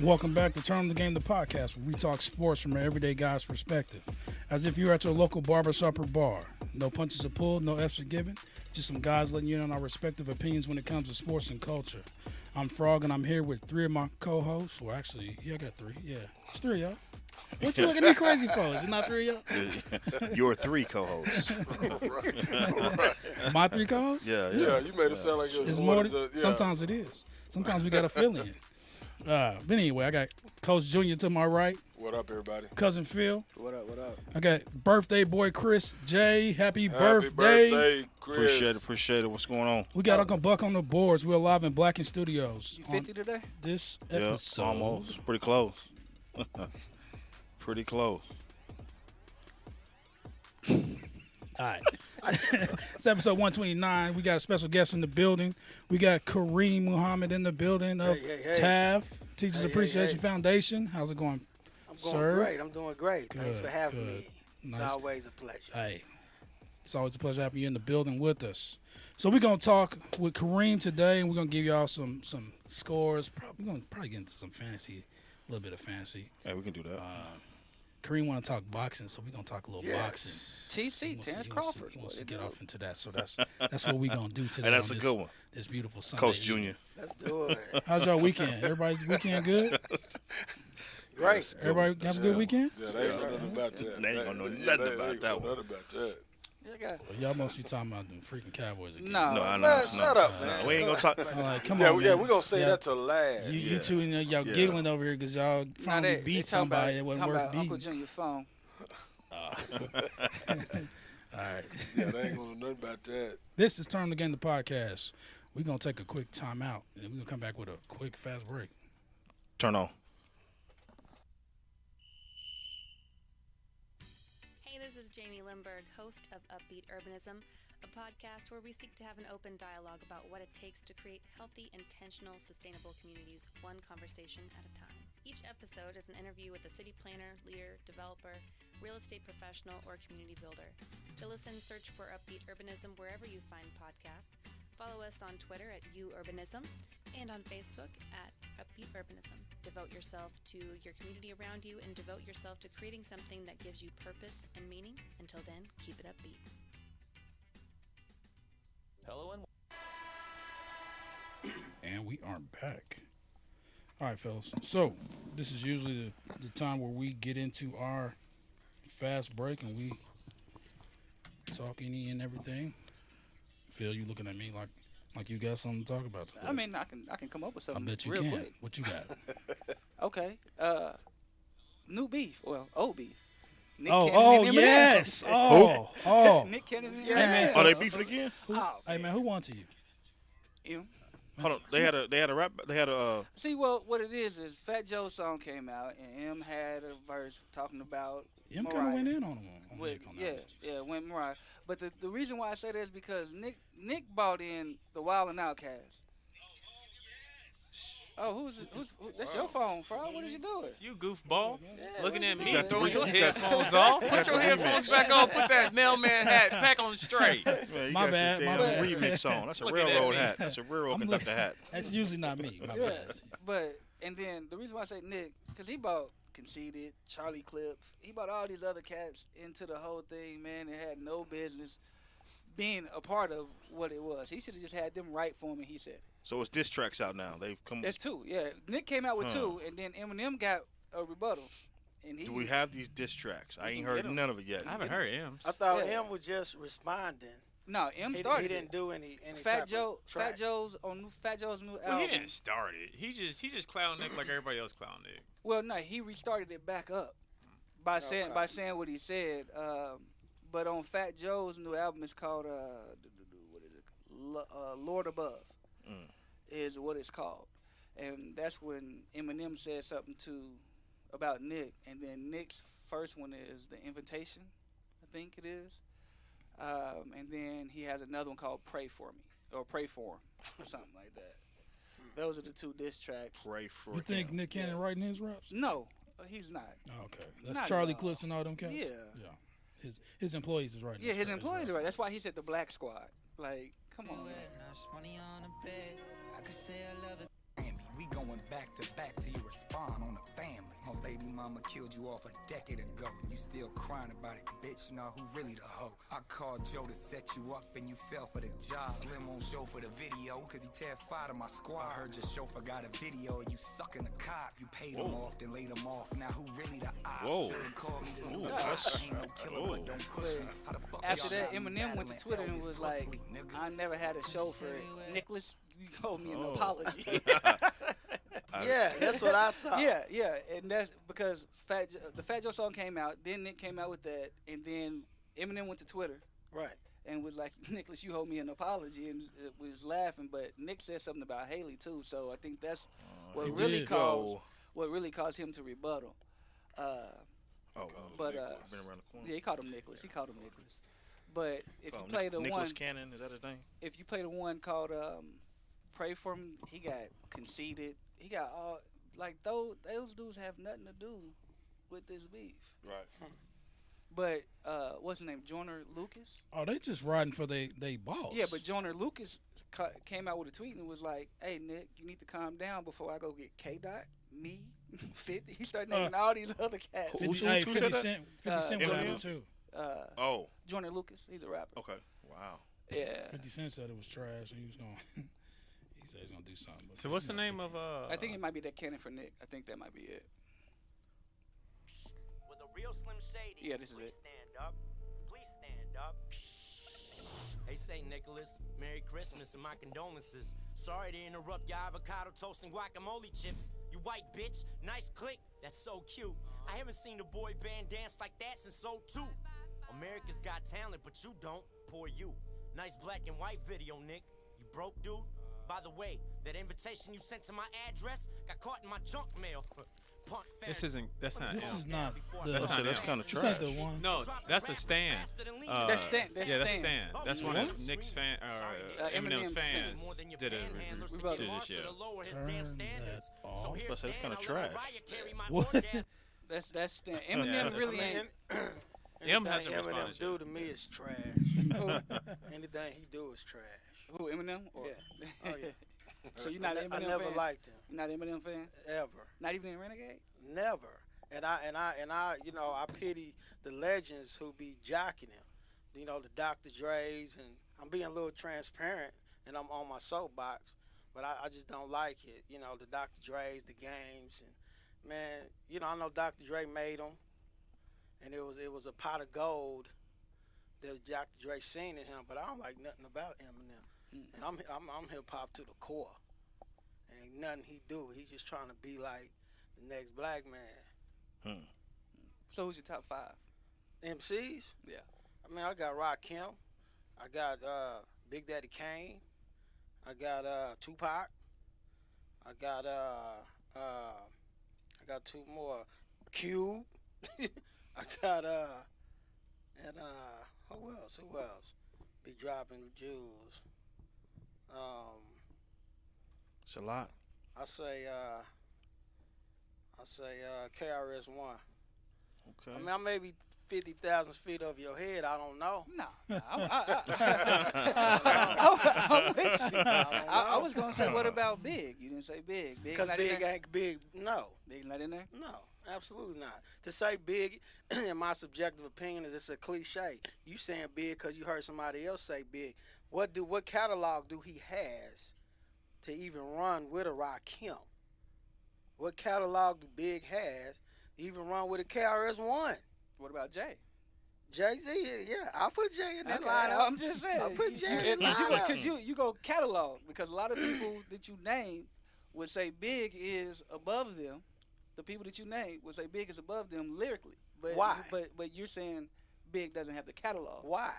Welcome back to Turn the Game, the podcast where we talk sports from an everyday guy's perspective. As if you're at your local barbershop or bar. No punches are pulled, no F's are given. Just some guys letting you in on our respective opinions when it comes to sports and culture. I'm Frogg and I'm here with three of my co-hosts. Well, actually, I got three. Yeah, it's three, y'all. What you looking at me crazy for? Is it not three, y'all? Your three co-hosts. My three co-hosts? Yeah, you made it sound like it was It's more more than than, just, Sometimes it is. Sometimes we got a feeling. But anyway, I got Coach Junior to my right. What up, everybody? Cousin Phil. What up, what up? I got birthday boy Chris J. Happy birthday, Chris. Appreciate it. What's going on? We got Uncle Buck on the boards. We're live in Blacken Studios. You 50 today? This Yeah, episode. almost. Pretty close. Pretty close. All right. It's episode 129. We got a special guest in the building. We got Karim Muhammad in the building of TAF, Teachers Appreciation Foundation. How's it going, I'm sir? going great. I'm doing great. Thanks Good, for having good. me. It's Nice. always a pleasure. Hey, it's always a pleasure having you in the building with us. So we're going to talk with Kareem today, and we're going to give y'all some scores. We're going to probably get into some fantasy, a little bit of fantasy. Hey, we can do that. Kareem want to talk boxing, so we're going to talk a little boxing. TC, Terrence Crawford. He wants to get off into that, so that's what we're going to do today. Hey, that's on a this, good one. This beautiful Sunday Coach evening. Junior. Let's do it. How's y'all weekend? Everybody's weekend good? Great. Everybody have a good weekend? Yeah, they ain't know nothing about that. They ain't gonna know nothing they about ain't that gonna one. know nothing about that. Well, y'all must be talking about them freaking Cowboys again. No, No, I know. Man, shut up, No, man. we ain't gonna talk. I'm like, come Yeah, on, man. we're going to say Yeah. that to last. You two, y'all giggling over here because y'all finally beat somebody that wasn't worth Uncle beating. Junior's song. All right. Yeah, they ain't going to know nothing about that. This is Turn the Game, the podcast. We're going to take a quick time out, and then we're going to come back with a quick, fast break. Turn on. Hey, this is Jamie Lindberg, host of Upbeat Urbanism, a podcast where we seek to have an open dialogue about what it takes to create healthy, intentional, sustainable communities, one conversation at a time. Each episode is an interview with a city planner, leader, developer, real estate professional, or community builder. To listen, search for Upbeat Urbanism wherever you find podcasts. Follow us on Twitter at UUrbanism and on Facebook at Upbeat Urbanism. Devote yourself to your community around you and devote yourself to creating something that gives you purpose and meaning. Until then, keep it upbeat. Hello And we are back. All right, fellas. So this is usually the time where we get into our fast break and we talk any and everything. Phil, you looking at me like you got something to talk about today. I mean, I can come up with I something bet you real can. quick. What you got? Okay. New beef. Well, old beef. Nick Oh, Cannon and Eminem. yes. Oh. Nick Cannon and Hey, man, Eminem. so- Are they beefing again? Hey, man, who won to you? Em. Hold on. They had a rap. They had a. See, well, what it is Fat Joe's song came out, and M had a verse talking about Him kind of Mariah. went in on him. On With, Nick on that one. went Mariah. But the reason why I say that is because Nick bought in the Wild and Outcast. Oh, who, that's your phone, Frog. What is you doing? You goofball. Yeah, Looking what at you me, doing? throw your You got- headphones off. Put got your the headphones remix. back on. Put that mailman hat back on straight. Man, you My got bad, the my damn bad. remix on. That's a Looking at railroad me. hat. That's a railroad I'm conductor hat. That's usually not me. My Yeah, bad. but and then the reason why I say Nick, because he bought Conceited, Charlie Clips, he bought all these other cats into the whole thing, man, and had no business being a part of what it was. He should have just had them write for him, and he said it. So it's diss tracks out now. They've come. That's two, yeah. Nick came out with two, and then Eminem got a rebuttal. And he, Do we have these diss tracks? I ain't can heard get 'em. none of it yet. I haven't heard him. I thought Yeah. M was just responding. No, M He, started. he didn't do any Fat type Joe, of track. Fat Joe's new Well, album. he didn't start it. He just clown Nick like everybody else clown Nick. Well, no, he restarted it back up by saying what he said. But on Fat Joe's new album, it's called what is it? Lord Above is what it's called, and that's when Eminem said something about Nick, and then Nick's first one is The Invitation, I think it is, and then he has another one called Pray For Me or Pray For Him or something like that. Those are the two diss tracks. Pray for You think him. Nick Cannon writing his raps? No, he's not. Oh, okay. That's Not at Charlie all. Clips and all them cats? Yeah. Yeah. His employees is writing Yeah, his tracks, employees are right. That's why he said the Black Squad. Like, come on, man. We going back to back till you respond on the family. My baby mama killed you off a decade ago, and you still crying about it, bitch. Nah, who really the hoe? I called Joe to set you up, and you fell for the job. Slim won't show for the video, cause he terrified of my squad. I heard your chauffeur got a video, and you sucking the cop. You paid him off, then laid him off. Now who really the op? Whoa. Should've called me the Ooh, new that's- boss. I ain't no killer, but don't push me. How the fuck After y'all that, got me Eminem went to battling Twitter and Elvis was like, Presley, nigga? I never had a show for it. Nicholas, you owe me an Oh. apology. Yeah, that's what I saw. yeah, and that's because the Fat Joe song came out, then Nick came out with that, and then Eminem went to Twitter Right. and was like, Nicholas, you owe me an apology, and was laughing, but Nick said something about Haley too, so I think that's what He really did. caused him to rebuttal. But been around the corner. yeah, he called him Nicholas. But if you Oh, play the Nicholas one, Cannon, is that his name? if you play the one called "Pray for Me," he got conceited. He got all like those dudes have nothing to do with this beef. Right. But what's his name? Joyner Lucas. Oh, they just riding for they boss. Yeah, but Joyner Lucas came out with a tweet and was like, "Hey Nick, you need to calm down before I go get K Dot, me, 50." He started naming all these other cats. 50, Who hey, said 50 that? Cent, 50 Cent was Eminem? on it too. Oh, Joyner Lucas, he's a rapper. okay. Wow. Yeah, 50 Cent said it was trash, and he was going. He said he's gonna do something. But So what's the name of I think it might be that Cannon for Nick. I think that might be it. With a real Slim Shady. Yeah, this is Please it. stand up. Please stand up. Hey, St. Nicholas, Merry Christmas and my condolences. Sorry to interrupt your avocado toast and guacamole chips. You white bitch, nice click, that's so cute. I haven't seen a boy band dance like that since '02. America's got talent, but you don't, poor you. Nice black and white video, Nick. You broke, dude? By the way, that invitation you sent to my address got caught in my junk mail. Punk This isn't. That's not. This him. is not. The, That's not That's him. kind of This trash. ain't the one. No, that's a Stan. That's Stan. That's yeah, that's Stan. Stan. That's one of Nick's fan or Eminem's Eminem's fans did a Rebuttal. did this shit. Turn that off. That's kind of trash. What? That's Stan. Eminem really ain't. M has a Anything Eminem response. do to me is trash. Anything he do is trash. Who, Eminem? Or, Yeah. Oh yeah. So you're not an Eminem I never fan? liked him You're not an Eminem fan? ever. Not even in Renegade? Never. And I, you know, I pity the legends who be jocking him. You know, the Dr. Dre's, and I'm being a little transparent, and I'm on my soapbox, but I just don't like it. You know, the Dr. Dre's, the games, and man, you know, I know Dr. Dre made them, and it was a pot of gold that Dr. Dre seen in him, but I don't like nothing about Eminem. And I'm hip hop to the core. And ain't nothing he do. He's just trying to be like the next black man. So who's your top 5? MCs? Yeah. I mean, I got Rakim. I got Big Daddy Kane. I got Tupac. I got 2 more. Cube. I got and who else? Be dropping jewels. It's a lot. I say KRS-One. Okay. I mean, I may be 50,000 feet over your head. I don't know. No. I'm with you. I was going to say, what about Big? You didn't say Big. Big's Because not in Big there? ain't big. No. Big's not in there? No, absolutely not. To say big, in my subjective opinion, is it's a cliche. You saying big because you heard somebody else say big. What catalog do he has to even run with a Rakim? What catalog do Big has to even run with a KRS-One? What about Jay? Jay-Z, yeah, I'll put Jay in that Okay, lineup. I'm just saying. I'll put Jay in that lineup. Because you go catalog. Because a lot of people that you name would say Big is above them. The people that you name would say Big is above them lyrically. But Why? But you're saying Big doesn't have the catalog. Why?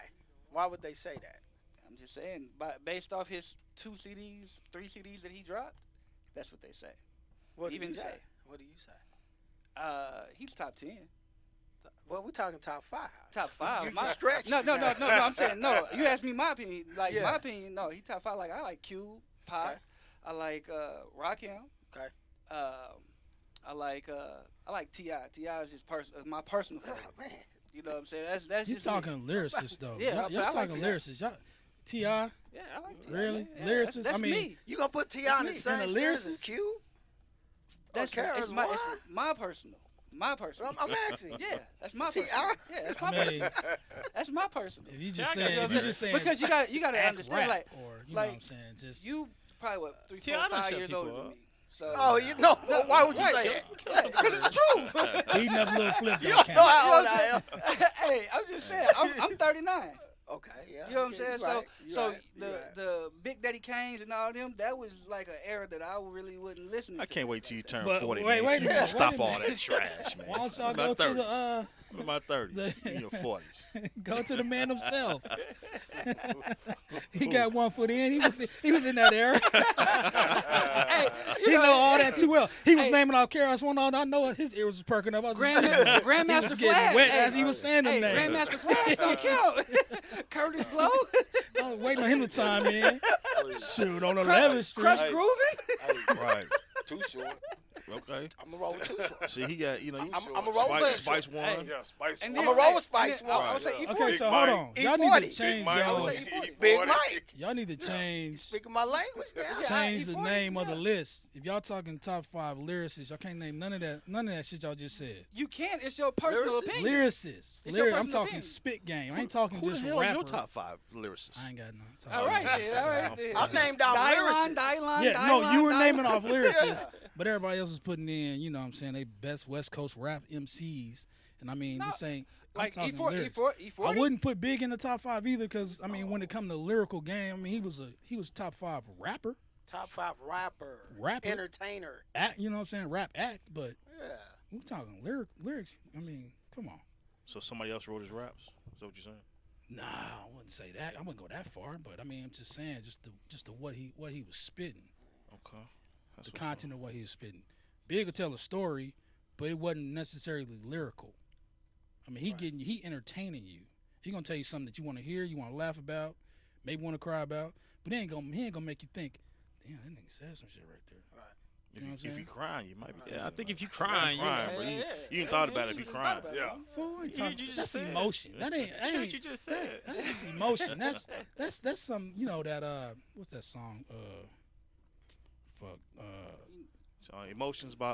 Why would they say that? I'm just saying, based off his 2 CDs, 3 CDs that he dropped, that's what they say. What Even do you Jay. say? What do you say? He's top 10. Well, we're talking top 5. Top 5. You stretched No. it. I'm saying no. You asked me my opinion. Like Yeah. my opinion, no. He top 5. Like I like Cube, Pop. Okay. I like Rakim. Okay. I like Ti. Ti is just my personal favorite. Oh, man. You know what I'm saying? That's You just me. talking lyricists though? Yeah, y'all but I like talking T.I. lyricists. Y'all, Ti. Yeah, I like Ti. Really? man. Yeah, Lyricist? That's I mean- me. You gonna put T.I. in the me. same And a sentence as lyricist? Cube? That's Karis, it's my personal. My personal. I'm asking. Yeah, that's my T.I.? personal. Yeah, that's my I mean, personal. That's my personal. if you just Yeah, I saying, got if you. you just saying, Because you got to act understand, rap, like, or you know like what I'm saying, just you probably what 3, 4, T.I. don't 5 shut years people older than up. me. So Oh, you know, why would you say that? Because it's the truth. beating up little flip You don't don't know count. how old I am. Hey, I'm just saying. I'm 39. Okay, yeah. You know what I'm saying? you're right, you're So right, you're right. the Big Daddy Kanes and all them, that was like an era that I really wouldn't listen to. I can't wait till you turn But 40. wait man. a You minute, Stop wait a all minute. that trash, man. Why don't y'all I'm go about to 30s. the I'm in my 30s. the- In your 40s. go to the man himself? He got 1 foot in. He was in that era. He know all that too well. He was naming off Karis one on. I know his ears was perking up. I was just saying, he was Grandmaster getting Flash. wet Hey, as he was saying them hey, names. Grandmaster Flash don't count. Curtis Blow. I was waiting on him to chime in. Shoot, on 11th Street. Crush Groovin'. Right. Too short. Okay. I'm gonna roll with Too Short. See, he got, you know, I'm a roll with Spice, Too Spice Short. One. Hey. Yeah, Spice. And One. I'm a roll with and Spice then I would say Right. E40. Okay, so Big hold Mike. on. Y'all need to E40. change Mike. I would y'all. say E40. Big E40. Mike. Y'all need to change Speaking my language now. change the E40, name of the yeah. list. If y'all talking top 5 lyricists, y'all can't name none of that shit y'all just said. You can't. It's your personal Lyricist? opinion. Lyricists. It's your I'm personal talking opinion. spit game. I ain't talking Who the just hell is rapper. your top 5 lyricists? I ain't got none. Top All right, five. then. All right, then. I named out Dylon, lyricists. Dylon, Yeah, no, Dylon, you were Dylon. naming off lyricists, but everybody else is putting in, you know what I'm saying, they best West Coast rap MCs. And I mean, No, this ain't Like I'm talking E4, lyrics. E40. I wouldn't put Big in the top 5 either, because I mean, when it come to lyrical game, I mean, he was top 5 rapper, Top 5 rapper. Rapper. Entertainer. act, you know what I'm saying, rap act, but Yeah. we're talking lyrics. I mean, come on. So somebody else wrote his raps? Is that what you're saying? Nah, I wouldn't say that. I wouldn't go that far, but I mean, I'm just saying, just the what he was spitting, Okay. That's the what's content of what he was spitting. Big would tell a story, but it wasn't necessarily lyrical. I mean, he entertaining you. He gonna tell you something that you want to hear, you want to laugh about, maybe want to cry about, but he ain't gonna make you think, damn, that nigga said some shit right there. Right. If You know you, what I'm if you saying? crying, you might be. Yeah, I think if you crying, crying, but you you ain't thought about it if you crying. Yeah. Fool, I ain't You talking- just that's said. emotion. That ain't. That's what you just said. That's emotion. That's some. You know that. What's that song? Fuck. So, emotions by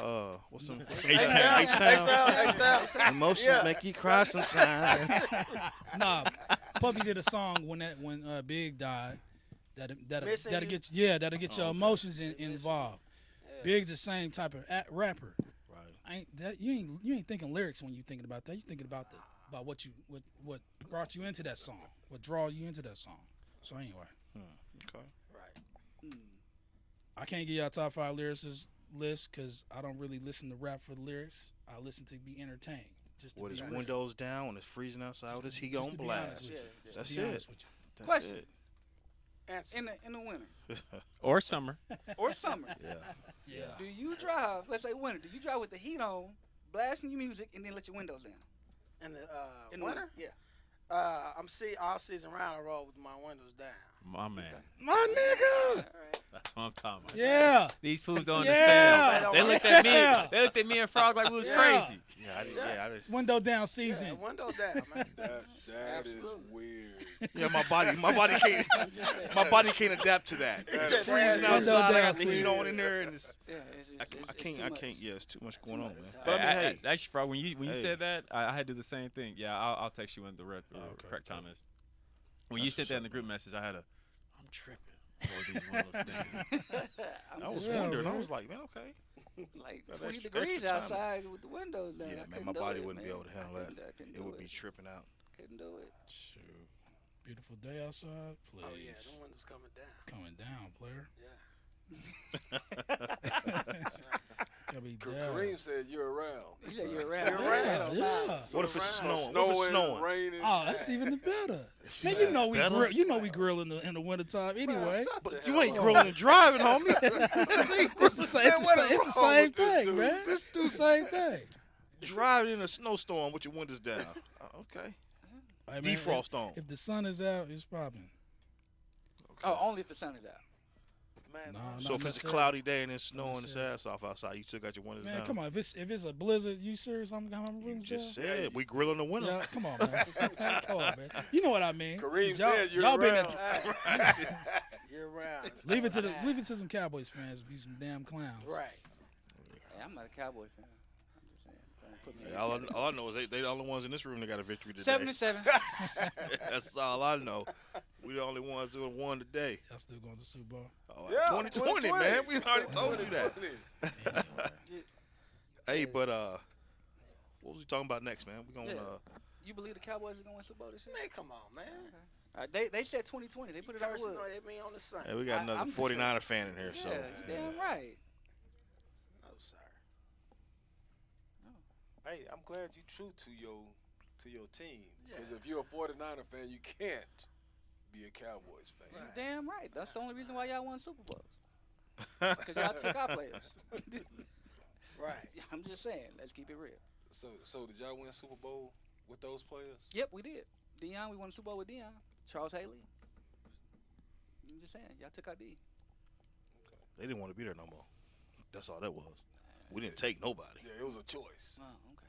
what's some H-Town. H-Town. Emotions Yeah. make you cry sometimes. Nah, Puffy did a song when Big died. Missing That'll You. get your emotions involved. Big's the same type of rapper. Right. You ain't thinking lyrics when you thinking about that. You thinking about what brought you into that song, what draw you into that song. So anyway, Okay. Right. I can't give y'all top 5 lyricists list because I don't really listen to rap for the lyrics. I listen to be entertained. Just to With be his honest. windows down, when it's freezing outside, with his heat Just on to be honest blast. with you. Yeah, Just That's to be it. honest with you. That's Question. it. Answer. In the winter Or summer. or summer, Yeah. do you drive? Let's say winter. Do you drive with the heat on, blasting your music, and then let your windows down? In the In the winter? Yeah. All season round I roll with my windows down. My man. My nigga. That's what I'm talking about. Yeah. These fools don't Yeah. understand. They looked at me. They looked at me and Frog like we was Yeah. crazy. I just, Window down Yeah, season. windows down, man. That is Absolutely. weird. yeah, my body can't adapt to that. It's freezing Window outside. I down got the heat season. on in there, and it's, Yeah. I can't. Yeah, it's too much going on, man. much. But I mean, hey, Actually, Frog, when you Hey. said that, I had to do the same thing. Yeah, I'll text you when the correct time is. When you That's sent that in the what's group message, I had I'm tripping. For these windows down. I was Yeah, wondering. I man. was like, man, okay. Like Got 20 extra degrees time. outside with the windows down. Yeah, I man, couldn't my do body it, wouldn't be man. able to handle I that. couldn't It do would be tripping out. Couldn't do it. Shoot. Beautiful day outside. Please. Oh yeah, them windows coming down. Coming down, player. Yeah. Gotta be down. Kareem said you're around. You said you're around. You're around. Yeah. What if it's around. snowing? What if it's snowing? Raining. Oh, that's even better. Man, even better? we grill in the wintertime anyway. shut the But hell you ain't up. grilling and driving, homie. It's the same, it's the wrong same with this thing, dude? man. It's the same thing. Driving in a snowstorm with your windows down. Okay. Hey, man, Defrost on. If the sun is out, it's popping. Oh, only if the sun is out. Man, Nah, So not if it's a necessarily. cloudy day and it's snowing its necessarily. ass off outside, you still got your windows Man, down. come on. If it's a blizzard, you serious? I'm gonna You rooms just down? said we grill in the winter. Yeah, come on, man. Come on, man. You know what I mean? Kareem Y'all- said you're y'all been around. You're around. Leave it to some Cowboys fans. Be some damn clowns. Right. Hey, I'm not a Cowboys fan. I'm just saying. Don't put me in. All I know is they the only ones in this room that got a victory today. 7-7. That's all I know. We the only ones who won today. Y'all still going to the Super Bowl? Oh, Yeah, 2020, man. We already told you that. 2020. Hey, but what was we talking about next, man? We gonna You believe the Cowboys are going to win Super Bowl this year? Man, come on, man. They said 2020. They put it out Person wood. gonna hit me on the sun. hey, we got another I'm just 49er fan in here, so Yeah, you damn right. No, sir. Hey, I'm glad you true to your team. Because if you're a 49er fan, you can't be a Cowboys fan. You damn right. That's the only reason why y'all won Super Bowls. Because y'all took our players. Right. I'm just saying. Let's keep it real. So did y'all win Super Bowl with those players? Yep, we did. Deion, we won the Super Bowl with Deion. Charles Haley. I'm just saying. Y'all took our D. they didn't want to be there no more. That's all that was. We didn't take nobody. Yeah, it was a choice. Oh, okay.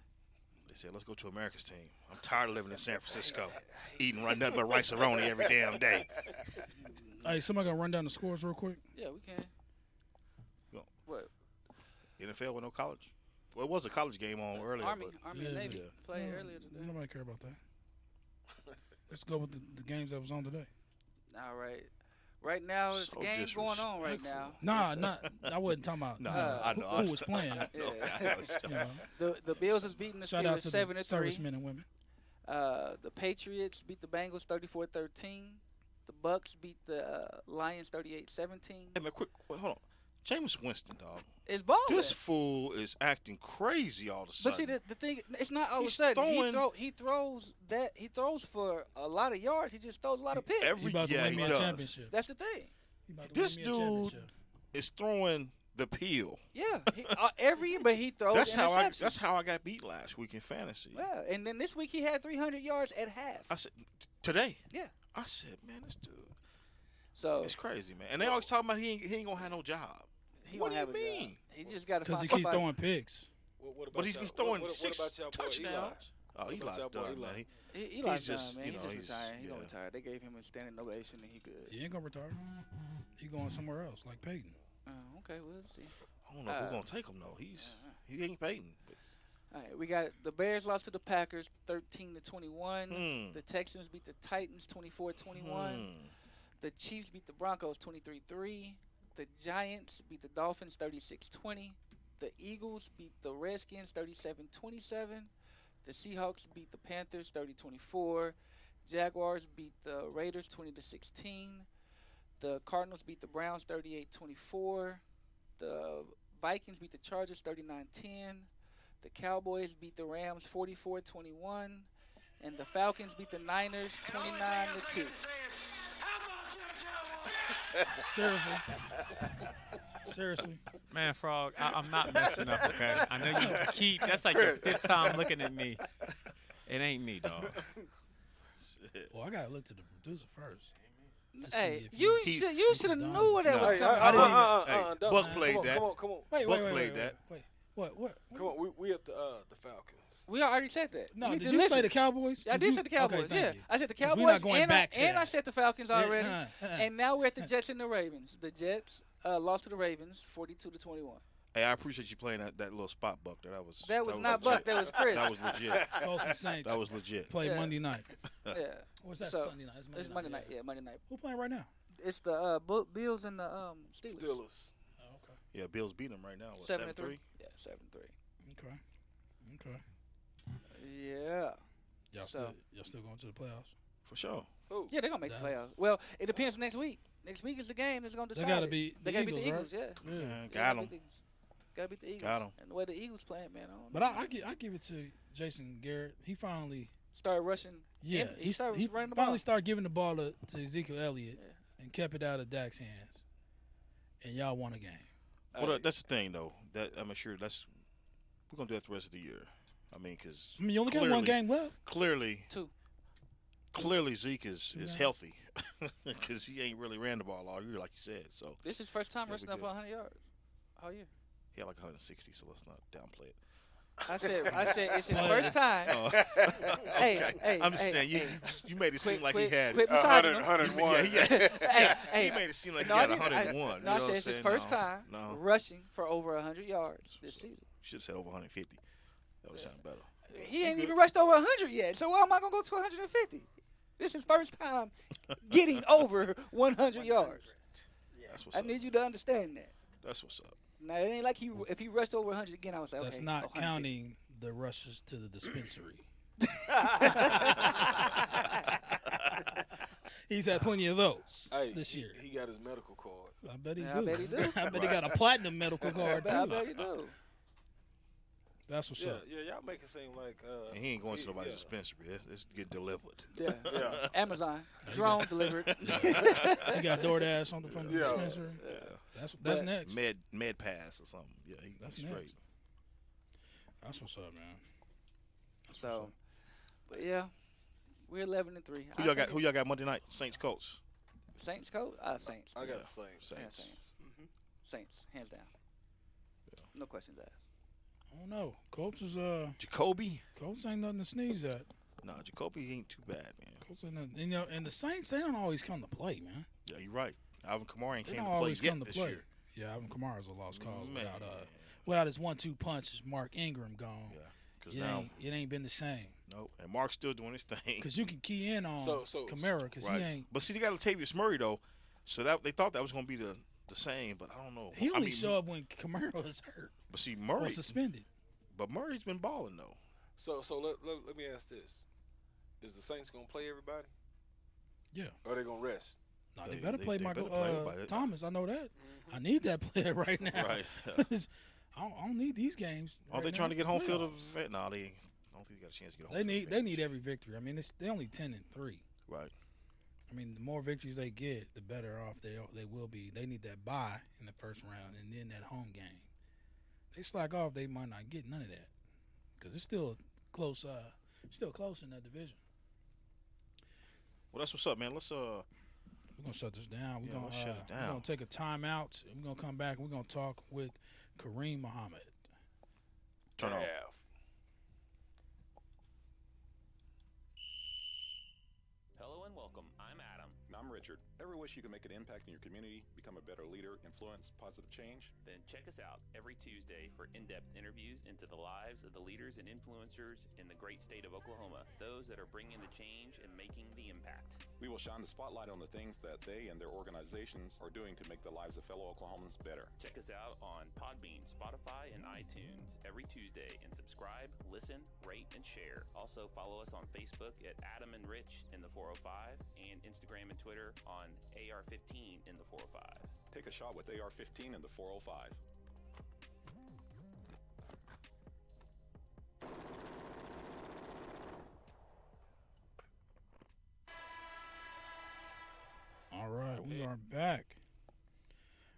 They said, let's go to America's team. I'm tired of living in San Francisco, eating nothing but rice-a-roni every damn day. Hey, somebody gonna run down the scores real quick? Yeah, we can. Go. What? NFL with no college? Well, it was a college game on earlier. Army but and Navy played earlier today. Nobody care about that. Let's go with the games that was on today. All right. Right now, it's So games going on right now. Nah, I wasn't talking about I know. who was playing. Yeah. You know. The Bills is beating the Shout out Steelers to the 7-3. servicemen and women. The Patriots beat the Bengals 34-13. The Bucks beat the Lions 38-17. Hey, man, quick, wait, hold on. Jameis Winston, dog. It's balling. This fool is acting crazy all of a sudden. But see, the thing, it's not all of a He's sudden. throwing- He throws for a lot of yards. He just throws a lot of picks. He about to win me a does. championship. That's the thing. He about to This win me a championship. dude is throwing the peel. Yeah, but he throws That's interceptions. how I got beat last week in fantasy. Yeah, and then this week he had 300 yards at half. I said today. Yeah. I said, man, this dude, So it's crazy, man. And they always talking about he ain't gonna have no job. he What gonna do have you a job. mean? He just got to Because find he keep somebody. throwing picks. What about But he's y'all- throwing what six about y'all boy Eli? touchdowns. Oh, What Eli's about y'all boy done, Eli? man. Eli's just, done, man. you He's know, just retiring. He's gonna yeah. retire. They gave him a standing ovation, and he good. He ain't gonna retire. He going somewhere else, like Peyton. Oh, okay, we'll see. I don't know who's gonna take him though. He ain't Peyton. All right, we got the Bears lost to the Packers 13-21. The Texans beat the Titans 24-21. The Chiefs beat the Broncos 23-3. The Giants beat the Dolphins 36-20. The Eagles beat the Redskins 37-27. The Seahawks beat the Panthers 30-24. Jaguars beat the Raiders 20-16. The Cardinals beat the Browns 38-24. The Vikings beat the Chargers 39-10. The Cowboys beat the Rams 44-21. And the Falcons beat the Niners 29-2. Seriously. Man, Frog, I'm not messing up, okay? I know you keep. That's like your fifth time looking at me. It ain't me, dog. Well, I gotta look to the producer first. Hey, if you he should have done. knew where that No. was Hey, coming from. Buck played that. Come on. Wait, Buck wait, played wait, that. wait. What? Come on, we at the Falcons. We already said that. No, you need did to you listen. say the Cowboys? I did say the Cowboys. Okay, thank Yeah, you. I said the 'Cause we Cowboys, not going and back to I that. said the Falcons already. Uh-uh. And now we're at the Jets and the Ravens. The Jets lost to the Ravens 42-21. Hey, I appreciate you playing that little spot, Buck. That was Not legit. Buck. That was Chris. That was legit. Colts and Saints That was legit. play Yeah. Monday night. Yeah. Or is that So, Sunday night? It's Monday night. Yeah, Monday night. Who playing right now? It's the Bills and the Steelers. Steelers. Oh, okay. Yeah, Bills beating them right now. What, 7-3. 7-3? Yeah, 7-3. Okay. Yeah. Y'all still going to the playoffs? For sure. Yeah, they're gonna make the Dallas. playoffs. Well, it depends next week. Next week is the game that's gonna They decide. gotta it. beat They the gotta beat the Eagles, Eagles. Yeah. Yeah, Yeah, got beat him. the Eagles. Gotta beat the Eagles. Got 'em. And the way the Eagles playing, man. But I give it to Jason Garrett. He finally Started rushing. he started running the ball. finally started giving the ball to Ezekiel Elliott Yeah. and kept it out of Dak's hands. And y'all won a game. Well, that's the thing, though. That I'm sure we're gonna do that the rest of the year. I mean, because You only got one game left. Clearly, Two. Zeke is healthy because he ain't really ran the ball all year, like you said. So This is his first time Yeah, rushing we up for good. 100 yards all year. he had like 160. So let's not downplay it. I said it's his Well, first time. Oh. Hey, I'm just saying you made it seem like he had. Quit massaging him. 101. Hey, he made it seem like no, he I had didn't. 101. No, I you know said what it's his I'm first saying? time No. rushing for over 100 yards this season. should have said over 150. That would sound better. He ain't even rushed over 100 yet. So why am I gonna go to 150? This is first time getting over 100 yards. That's what's I up. need you to understand that. That's what's up. Now it ain't like if he rushed over 100 again, I would say That's okay, not 150. counting the rushes to the dispensary. He's had plenty of those this year. He got his medical card. I bet he Yeah, do. I bet he do. I bet he got a platinum medical card too. I bet he do. That's what's up. Yeah, y'all make it seem like. And he ain't going to nobody's dispensary. It's get delivered. Yeah. Amazon drone delivered. He got DoorDash on the front of the dispensary. Yeah. That's next. Med pass or something. Yeah, That's he's straight. next. That's what's up, man. So, but yeah, we're 11-3. Who y'all got Monday night? Saints Colts. Saints coach? Saints. I got Saints. Yeah, Saints. Saints, hands down. Yeah. No questions asked. I don't know. Colts is Jacoby. Colts ain't nothing to sneeze at. Nah, Jacoby ain't too bad, man. Colts ain't nothing. And the Saints, they don't always come to play, man. Yeah, you're right. Alvin Kamara ain't They came don't to play always yet come to this play. year. Yeah, Alvin Kamara's a lost cause Man. without his 1-2 punch. Mark Ingram gone. Yeah, because now it ain't been the same. nope. And Mark's still doing his thing. Because you can key in on Kamara because Right. he ain't. But see, they got Latavius Murray though, so that they thought that was going to be the same, but I don't know. He only show up when Kamara is hurt But see, or Murray. suspended. But Murray's been balling though. So let me ask this: is the Saints gonna play everybody? Yeah. Or are they gonna rest? No, they better play Michael better play everybody. Thomas. I know that. I need that player right now. Right. I don't need these games. Aren't they right trying now. to get It's home the field playoffs. advantage? No, they I don't think they got a chance to get home They field need advantage. every victory. I mean, they only 10-3. Right. I mean, the more victories they get, the better off they will be. They need that bye in the first round and then that home game. They slack off, they might not get none of that because it's still close. Still close in that division. Well, that's what's up, man. Let's We're gonna shut this down. We're let's shut it We're down. gonna take a timeout. And we're gonna come back. And we're gonna talk with Karim Muhammad. turn on. Hello and welcome. I'm Adam. And I'm Richard. Ever wish you could make an impact in your community, become a better leader, influence positive change? Then check us out every Tuesday for in-depth interviews into the lives of the leaders and influencers in the great state of Oklahoma, those that are bringing the change and making the impact. We will shine the spotlight on the things that they and their organizations are doing to make the lives of fellow Oklahomans better. Check us out on Podbean, Spotify, and iTunes every Tuesday and subscribe, listen, rate, and share. Also follow us on Facebook at Adam and Rich in the 405 and Instagram and Twitter on AR15 in the 405. Take a shot with AR-15 in the 405. All right, we are back.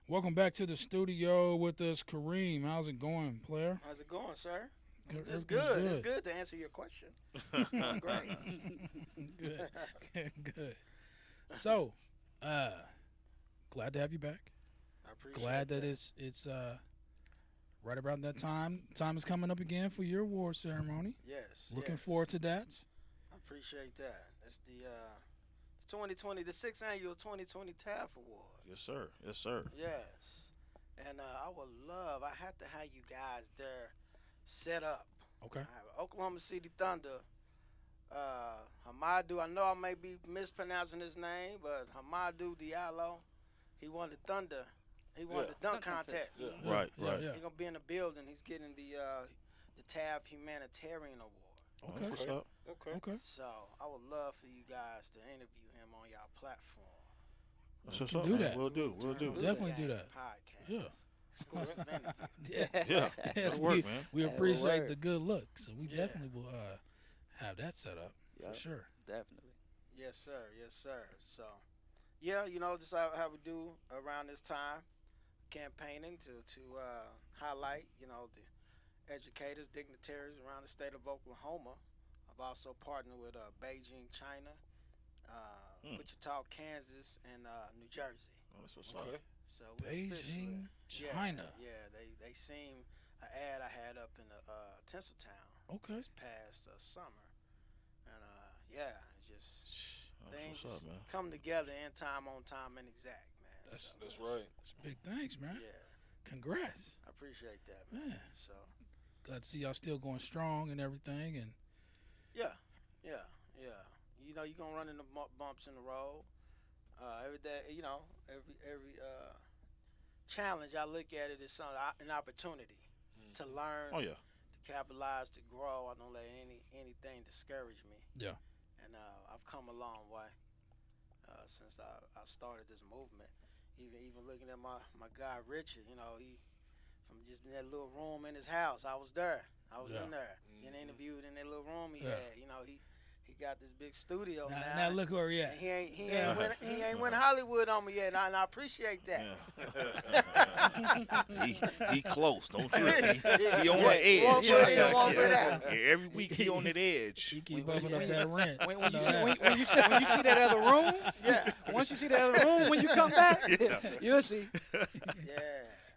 Welcome back to the studio with us, Kareem. How's it going, player? How's it going, sir? It's Everything's good. It's good to answer your question. It's going great. Good. So, glad to have you back. I appreciate Glad that it's right around that time. Time is coming up again for your award ceremony. Yes. Looking yes. forward to that. I appreciate that. It's the 2020, the 6th annual 2020 TAF Award. Yes, sir. Yes, sir. Yes. And I would love, I had to have you guys there set up. Okay. I have Oklahoma City Thunder. Hamadou, I know I may be mispronouncing his name, but Hamadou Diallo, he won the Thunder. He won the dunk contest. Yeah. Right. Yeah. He's going to be in the building. He's getting the TAF Humanitarian Award. Okay. What's up? Okay. So I would love for you guys to interview him on your platform. That's what's can up, do man. that. We'll do. Definitely do that. Podcast. Yeah. Exclusive interview. Yeah. Yeah. Yes, That'll work, man. we Yeah, appreciate word. the good look, so we definitely will have that set up Yep. for sure. Definitely. Yes, sir. Yes, sir. So, yeah, just how we do around this time, campaigning to highlight, the educators, dignitaries around the state of Oklahoma. I've also partnered with Beijing, China, Wichita, Kansas, and New Jersey. Oh, that's what's up. So we're Beijing, officially- China. Yeah, they seen an ad I had up in Tinseltown Okay. this past summer, and it's just things What's up, man? come together in time, on time, and exact, man. That's- So, That's right. That's big thanks, man. yeah, Congrats. I appreciate that, man. Man. So glad to see y'all still going strong and everything. And Yeah. You know, you're going to run into bumps in the road. Every day, you know, every challenge, I look at it as an opportunity to learn, Oh yeah. to capitalize, to grow. I don't let anything discourage me. yeah, And I've come a long way since I started this movement. Even looking at my guy Richard, you know, he from just in that little room in his house. I was there. I was in there, getting interviewed in that little room he had. You know, he got this big studio now. now look where he at. He ain't went Hollywood on me yet, and I appreciate that. He close. Don't trip. He on the edge. Won't put out. Every week he on that edge. He keep bumping up that rent. When you see that other room, once you see that other room, when you come back, you'll see. Yeah.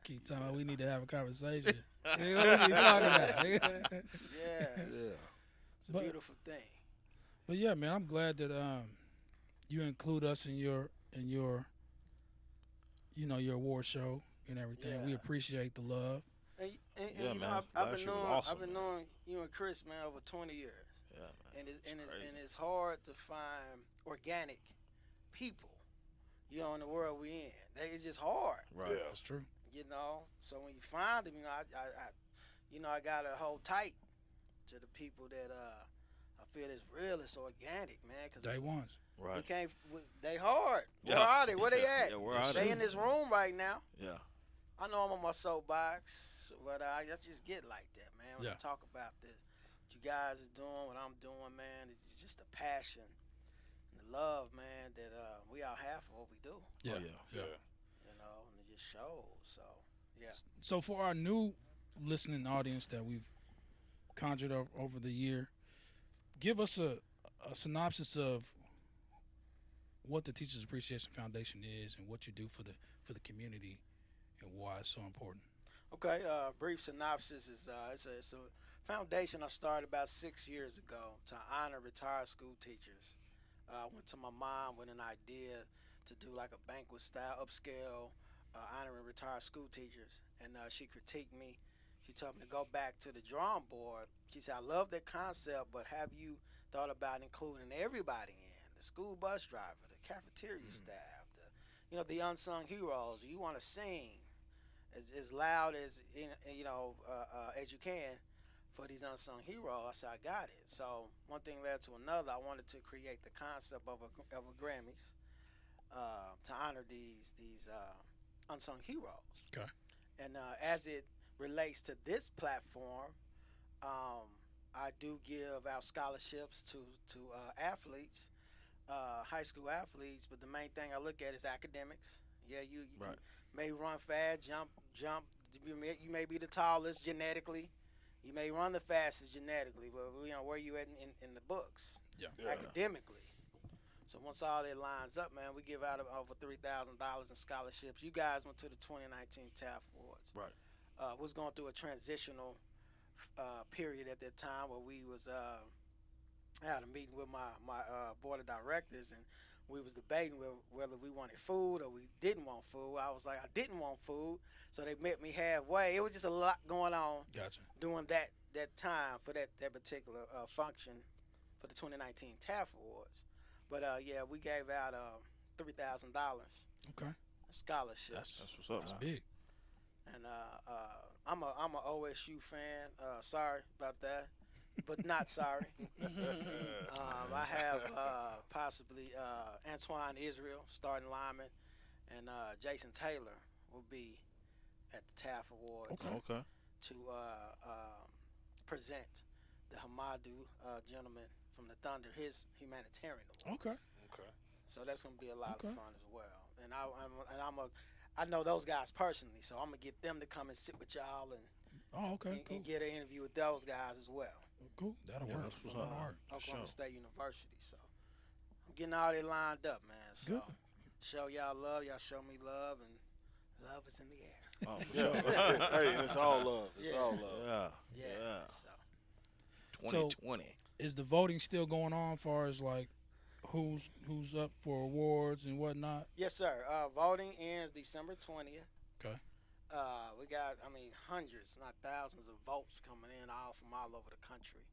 Keep talking about we need to have a conversation. What are you talking about? It's a beautiful thing. But yeah, man, I'm glad that you include us in your you know, your award show and everything. We appreciate the love. And Yeah, you man. know, I've Last been year was knowing awesome, I've been knowing you and Chris, man, over 20 years. Yeah, man. And it's hard to find organic people, you know, in the world we in. It's just hard. Right. Yeah. That's true. You know, so when you find them, you know, I gotta hold tight to the people that I feel is real, it's organic, man. Cause Day ones. Right. we can't. They hard. Yeah. Where are they? Where they at? Yeah, where are they they? in this room right now. Yeah. I know I'm on my soapbox, but I just get like that, man. When I Yeah. talk about this, what you guys is doing, what I'm doing, man, it's just the passion and the love, man, that we all have for what we do. Yeah. Oh, yeah. You know, and it just shows. So, yeah. So for our new listening audience that we've conjured over the year, give us a synopsis of what the Teachers Appreciation Foundation is and what you do for the community and why it's so important. Okay, brief synopsis is it's a foundation I started about 6 years ago to honor retired school teachers. I went to my mom with an idea to do like a banquet style upscale honoring retired school teachers, and she critiqued me. She told me to go back to the drawing board. She said, I love that concept, but have you thought about including everybody in? The school bus driver, the cafeteria staff, the unsung heroes. You want to sing as loud as as you can for these unsung heroes. I said, I got it. So one thing led to another. I wanted to create the concept of a Grammys to honor these unsung heroes. Okay. And as it relates to this platform, I do give out scholarships to athletes, high school athletes. But the main thing I look at is academics. Yeah, you Right. may run fast, jump. You may be the tallest genetically. You may run the fastest genetically, but where you at in the books, academically. So once all that lines up, man, we give out over $3,000 in scholarships. You guys went to the 2019 TAF Awards. Right. Was going through a transitional period at that time where we was I had a meeting with my board of directors, and we was debating whether we wanted food or we didn't want food. I was like, I didn't want food, so they met me halfway. It was just a lot going on during that time for that particular function for the 2019 TAF Awards. But we gave out $3,000 Okay. scholarships. That's what's up. That's man. big. And I'm a OSU fan. Sorry about that, but not sorry. I have possibly Antoine Israel, starting lineman, and Jason Taylor will be at the TAF Awards Okay. to present the Hamadu gentleman from the Thunder his humanitarian award. Okay. So that's gonna be a lot of fun as well. And I know those guys personally, so I'm gonna get them to come and sit with y'all and get an interview with those guys as well. Cool. That'll work. That's what's That'll up. work. Oklahoma State University. So I'm getting all that lined up, man. So Good. show y'all love, y'all show me love, and love is in the air. Oh, for Yeah. sure. Hey, it's all love. It's all love. Yeah. Yeah. So 2020. Is the voting still going on as far as like who's up for awards and whatnot? yes, sir. Voting ends December 20th. Okay. We got, I mean, hundreds, not thousands of votes coming in all from all over the country.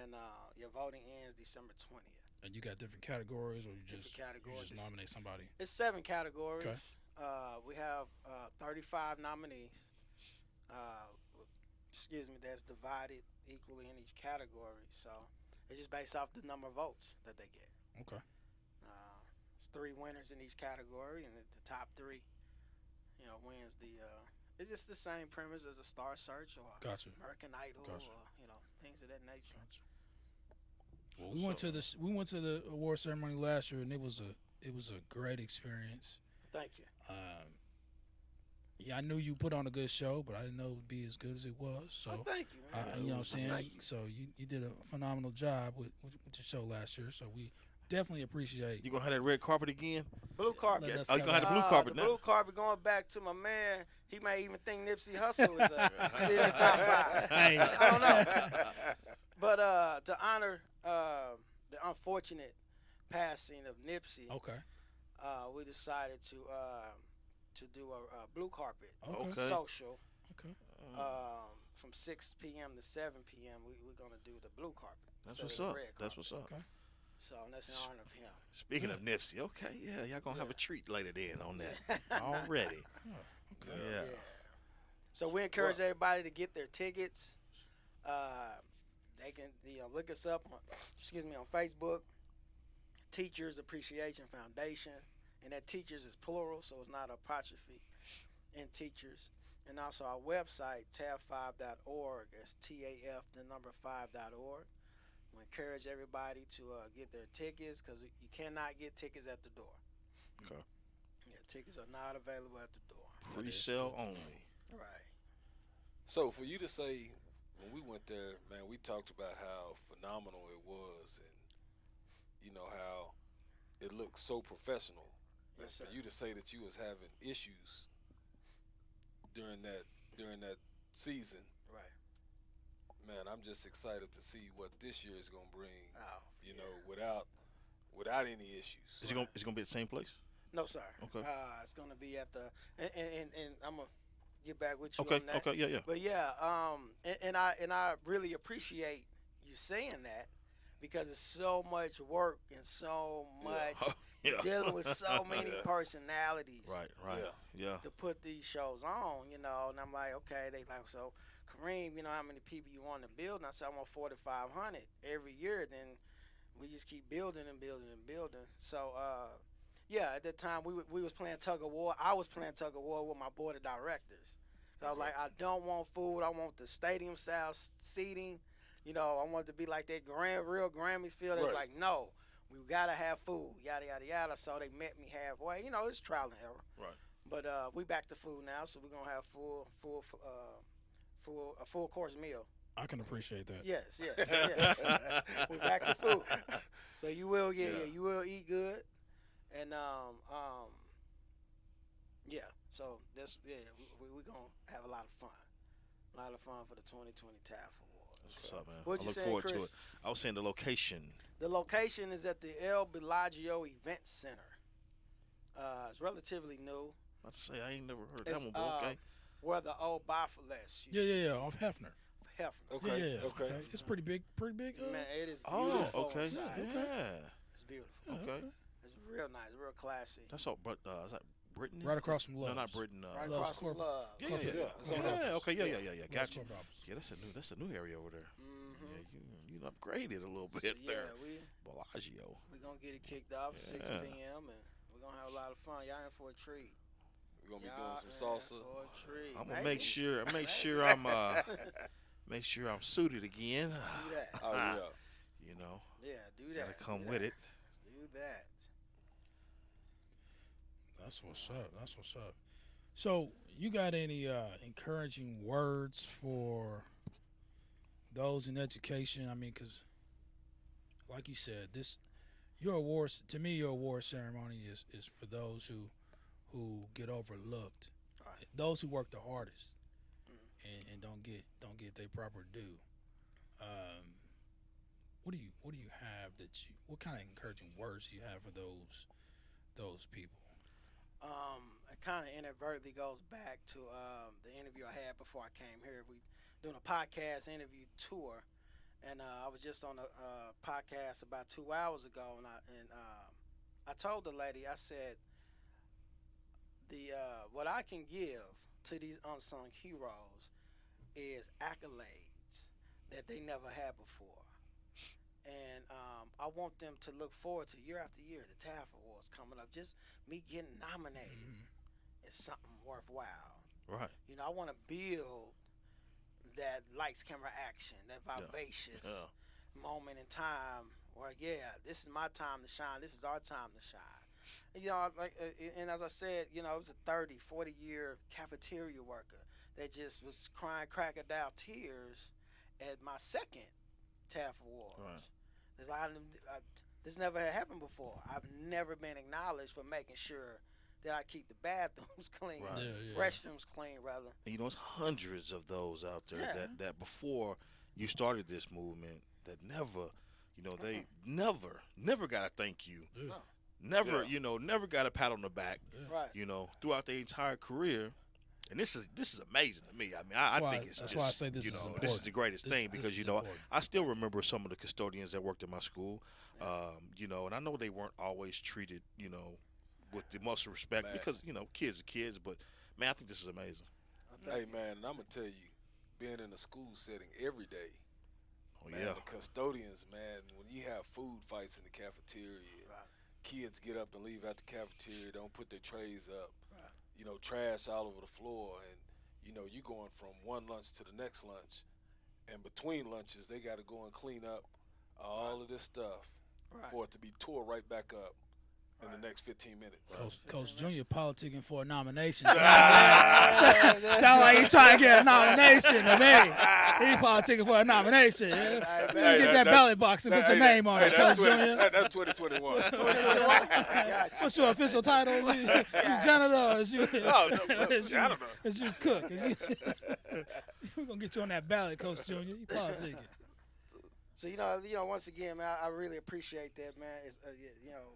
And your voting ends December 20th. And you got different categories, or you just categories. nominate somebody? It's 7 categories. Okay. We have 35 nominees. That's divided equally in each category. So it's just based off the number of votes that they get. Okay. It's 3 winners in each category, and the top 3, wins the. It's just the same premise as a Star Search or Gotcha. American Idol, Gotcha. or things of that nature. Gotcha. Well, we went to the award ceremony last year, and it was a great experience. Thank you. Yeah, I knew you put on a good show, but I didn't know it would be as good as it was. So, thank you, man. You know what I'm saying? Thank you. So you did a phenomenal job with your show last year. So we definitely appreciate. You gonna have that red carpet again? Blue carpet. Let's Oh, you gonna have the blue carpet the now? blue carpet, going back to my man, he may even think Nipsey Hussle is in the top 5. Hey. I don't know. But to honor the unfortunate passing of Nipsey, Okay. we decided to do a blue carpet Okay. social. Okay. From 6 p.m. to 7 p.m. We're gonna do the blue carpet. That's instead what's of the up. red That's carpet. what's up. Okay. So that's in honor of him. Speaking of Nipsey, okay, yeah, y'all gonna have a treat later then on that already. Okay. Yeah. So we encourage everybody to get their tickets. They can look us up on Facebook, Teachers Appreciation Foundation, and that teachers is plural, so it's not apostrophe in teachers. And also our website, tab5.org. That's TAF, the number 5.org. We encourage everybody to get their tickets, because you cannot get tickets at the door. Okay. Yeah, tickets are not available at the door. Pre-sale only. Right. So for you to say, when we went there, man, we talked about how phenomenal it was, and how it looked so professional. Yes, and for sir. you to say that you was having issues during that season, Right. man, I'm just excited to see what this year is gonna bring. Oh, Without any issues. Is it gonna be at the same place? No, sir. Okay. It's gonna be at the and I'm gonna get back with you Okay. on that. Okay. Yeah. But yeah, and I really appreciate you saying that, because it's so much work and so much Yeah. dealing with so many personalities. Right. Yeah. To put these shows on, and I'm like, okay, they like, so Kareem, how many people you want to build? And I said, I want 4,500 every year. Then we just keep building and building and building. So, yeah, at that time we was playing tug of war. I was playing tug of war with my board of directors. So I was like, I don't want food. I want the stadium style seating. I want it to be like that real Grammys feel. They was like, no, we gotta have food. Yada yada yada. So they met me halfway. It's trial and error. Right. But we back to food now, so we're gonna have a full course meal. I can appreciate that. Yes. We're back to food. So you will, you will eat good, and So that's we're gonna have a lot of fun for the 2020 TAF Awards. That's what's up, man. What I you look saying, forward Chris? to it. I was saying the location. The location is at the El Bellagio Event Center. It's relatively new. I have to say I ain't never heard of It's, that one, but okay. Where the old Bafales used Yeah, off Hefner. Hefner. Okay. Yeah. Okay. It's pretty big. Man, it is Oh, beautiful okay. inside. Yeah. It's beautiful. Okay. It's real nice, real classy. That's all. But is that Brittany? Right across from No, Love's. not Brittany. Right Love's across from Corporate. Love. Yeah. Okay. Yeah. Got you. Yeah, that's a new area over there. Yeah, you upgraded a little bit So, there. Bellagio. We're gonna get it kicked off at 6 Yeah. p.m. and we're gonna have a lot of fun. Y'all in for a treat. We're gonna be doing some salsa. For a treat. I'm gonna Maybe. make sure I'm suited again. Do that. Oh yeah. You know. Yeah, do that. Gotta come do with that. it. Do that. That's what's up. So, you got any encouraging words for those in education? I mean, because, like you said, your award ceremony is for those who get overlooked, Right. those who work the hardest, and don't get their proper due. What do you have what kind of encouraging words do you have for those people? It kind of inadvertently goes back to the interview I had before I came here. We doing a podcast interview tour, and I was just on a podcast about 2 hours ago, and I told the lady, I said, the what I can give to these unsung heroes is accolades that they never had before. And I want them to look forward to year after year, the TAF Awards coming up. Just me getting nominated is something worthwhile. Right. You know, I want to build that lights, camera, action, that vivacious moment in time where, this is my time to shine. This is our time to shine. And, you know, and as I said, you know, it was a 30, 40-year cafeteria worker that just was crying crocodile tears at my second TAF Awards. Right. It's like, this never had happened before. I've never been acknowledged for making sure that I keep the bathrooms clean, restrooms clean, rather. And you know, it's hundreds of those out there that before you started this movement that never, you know, they never got to thank you. No. Never, you know, never got a pat on the back. Right. You know, throughout their entire career. And this is amazing to me. I mean, I think it's that's just, why I say this you is know, important. this is the greatest thing because, you know, important. I still remember some of the custodians that worked at my school, you know, and I know they weren't always treated, you know, with the most respect because, you know, kids are kids. But, man, I think this is amazing. Hey, man, and I'm going to tell you, being in a school setting every day, man, yeah. the custodians, man, when you have food fights in the cafeteria, kids get up and leave out the cafeteria, don't put their trays up, you know, trash all over the floor, and, you know, you going from one lunch to the next lunch, and between lunches, they got to go and clean up all of this stuff for it to be tore right back up in the next 15 minutes. Coach Junior politicking for a nomination. Sound like he trying to get a nomination to me. He politicking for a nomination. Yeah? Get that ballot box and put your name on it, Coach Junior. That's 2021. What's your official title? You janitor or is you, janitor. is you cook? We're going to get you on that ballot, Coach Junior. You politicking. So, you know, once again, man, I really appreciate that, man. It's, you know,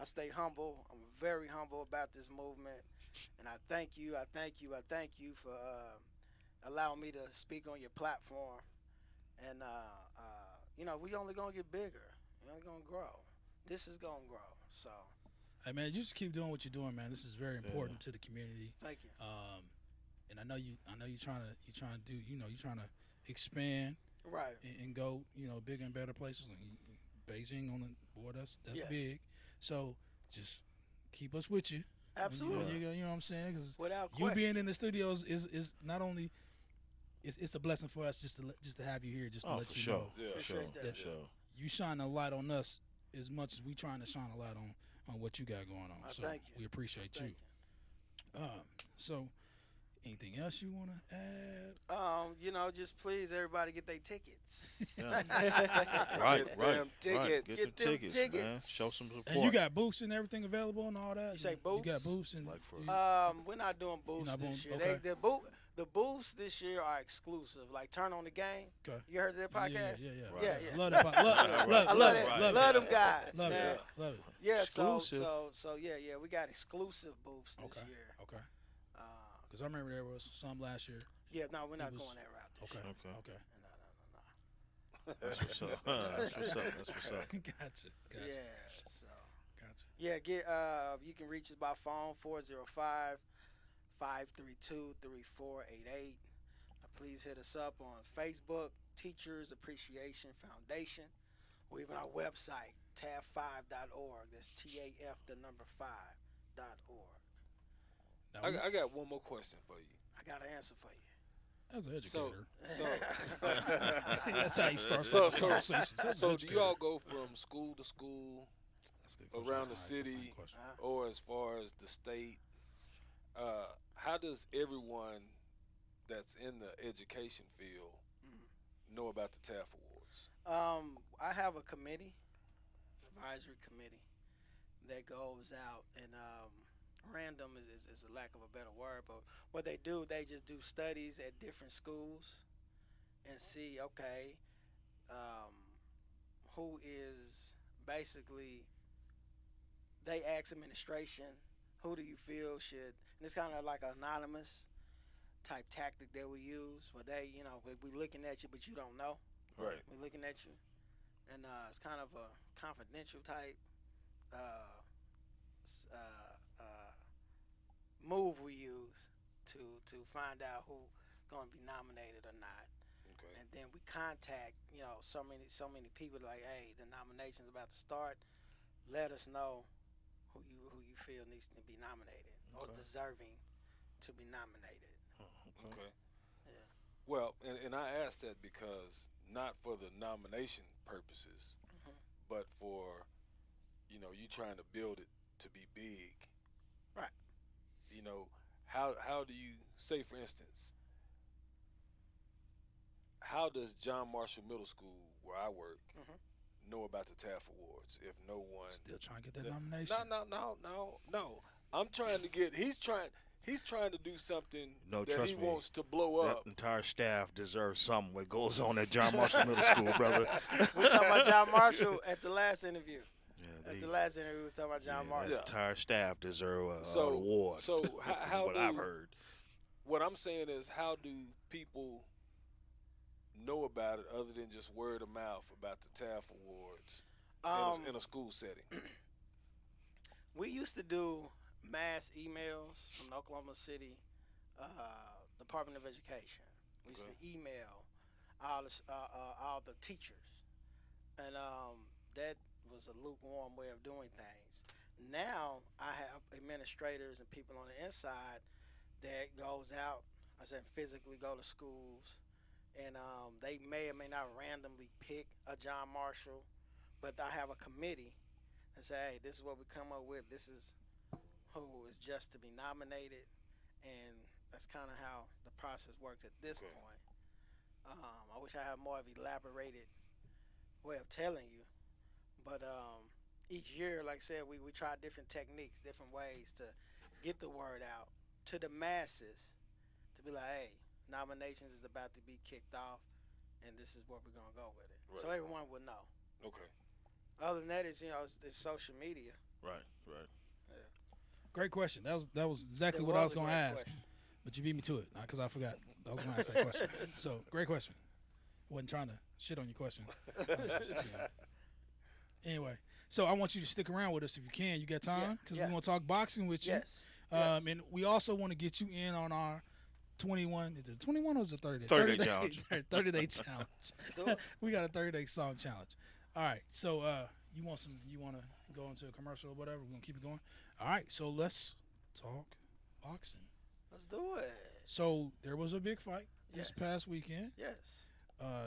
I stay humble. I'm very humble about this movement, and I thank you for allowing me to speak on your platform. And you know, we only gonna get bigger. We only gonna grow. This is gonna grow. So, hey man, you just keep doing what you're doing, man. This is very important to the community. Thank you. And I know you're trying to do. You know, you're trying to expand, right, and go, you know, bigger and better places. And Beijing on the board, that's big. So just keep us with you. Absolutely. You know what I'm saying? Because without you question. being in the studios is not only it's a blessing for us just to have you here, just to let you know. For sure. You shine a light on us as much as we trying to shine a light on what you got going on. So thank you. we appreciate you. So anything else you want to add? You know, just please everybody get their tickets. Right. Tickets. Get the tickets, man. Show some support. And you got booths and everything available and all that? You say booths? You got booths and we're not doing booths this year. Okay. The booths this year are exclusive. Like Turn on the Game. Okay. You heard of that podcast? Yeah. Yeah. Love that. Love them guys. Love man. it. Love it. Yeah. Exclusive. So we got exclusive booths this year. Okay. Because I remember there was some last year. Yeah. No, we're not going that route this year. Okay. No. That's what's up. That's what's up. Gotcha. Yeah. So. Gotcha. Yeah. You can reach us by phone 405-532-3488. Please hit us up on Facebook, Teachers Appreciation Foundation, or even our website, taf5.org. That's TAF5.org. I got one more question for you. I got an answer for you. As an educator. That's how you start conversations. So do you all go from school to school around the city or as far as the state? How does everyone that's in the education field know about the TAF Awards? I have a committee, advisory committee, that goes out and random is a lack of a better word, but what they do, they just do studies at different schools and see, okay, who is basically, they ask administration who do you feel should? And it's kind of like an anonymous type tactic that we use, where they, we looking at you, but you don't know. Right. We looking at you, and it's kind of a confidential type move we use to find out who going to be nominated or not. Okay. And then we contact, so many people like, hey, the nomination's about to start. Let us know who you feel needs to be nominated or is deserving to be nominated. Okay. Yeah. Well, and I asked that because not for the nomination purposes, but for, you trying to build it to be big. Right. How do you say, for instance, how does John Marshall Middle School, where I work, know about the TAF Awards if no one Still trying to get that nomination. No. I'm trying to get. He's trying to do something No, that trust he me, wants to blow that up. entire staff deserves something what goes on at John Marshall Middle School, brother. We was talking about John Marshall at the last interview. Yeah, The last interview we was talking about John Marshall. The entire staff deserve an So- award. so how what do- I've heard. What I'm saying is, how do people know about it other than just word of mouth about the TAF Awards in a school setting? We used to do mass emails from the Oklahoma City Department of Education. We used to email all the teachers, and that was a lukewarm way of doing things. Now I have administrators and people on the inside that goes out, physically go to schools, and they may or may not randomly pick a John Marshall, but I have a committee and say, hey, this is what we come up with. This is who is just to be nominated, and that's kind of how the process works at this point. I wish I had more of elaborated way of telling you, but each year, like I said, we try different techniques, different ways to get the word out to the masses, to be like, hey, nominations is about to be kicked off, and this is where we're gonna go with it, so everyone will know. Okay. Other than that, it's it's social media. Right. Yeah. Great question. That was exactly what I was going to ask, but you beat me to it because I forgot. I was going to ask that question. So great question. Wasn't trying to shit on your question. Anyway, so I want you to stick around with us if you can. You got time? Because we want to talk boxing with you. Yes. And we also want to get you in on our 21. Is it 21 or is it 30 day? 30-day challenge. 30-day challenge. We got a 30-day song challenge. All right. So you want to go into a commercial or whatever? We're going to keep it going. All right. So let's talk boxing. Let's do it. So there was a big fight this past weekend. Yes.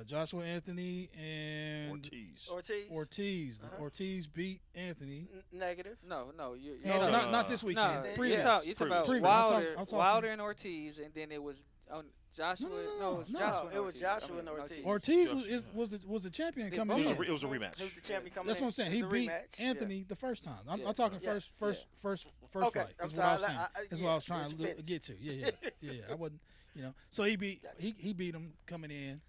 Joshua Anthony and Ortiz. Ortiz beat Anthony. Negative. No, not this weekend. No, Previous. you're talking about Previous. Wilder, I'm talking- Wilder and Ortiz, and then it was Joshua. No, it was Joshua. It was Joshua and Ortiz. Ortiz was the champion coming in. It was a rematch. He was the champion coming That's in. what I'm saying. It He was a beat rematch. Anthony the first time. I'm talking first Okay, fight. I'm That's what I was sorry. saying. That's Yeah, what I was trying to finish. get to. Yeah. I wasn't, So he beat him coming in,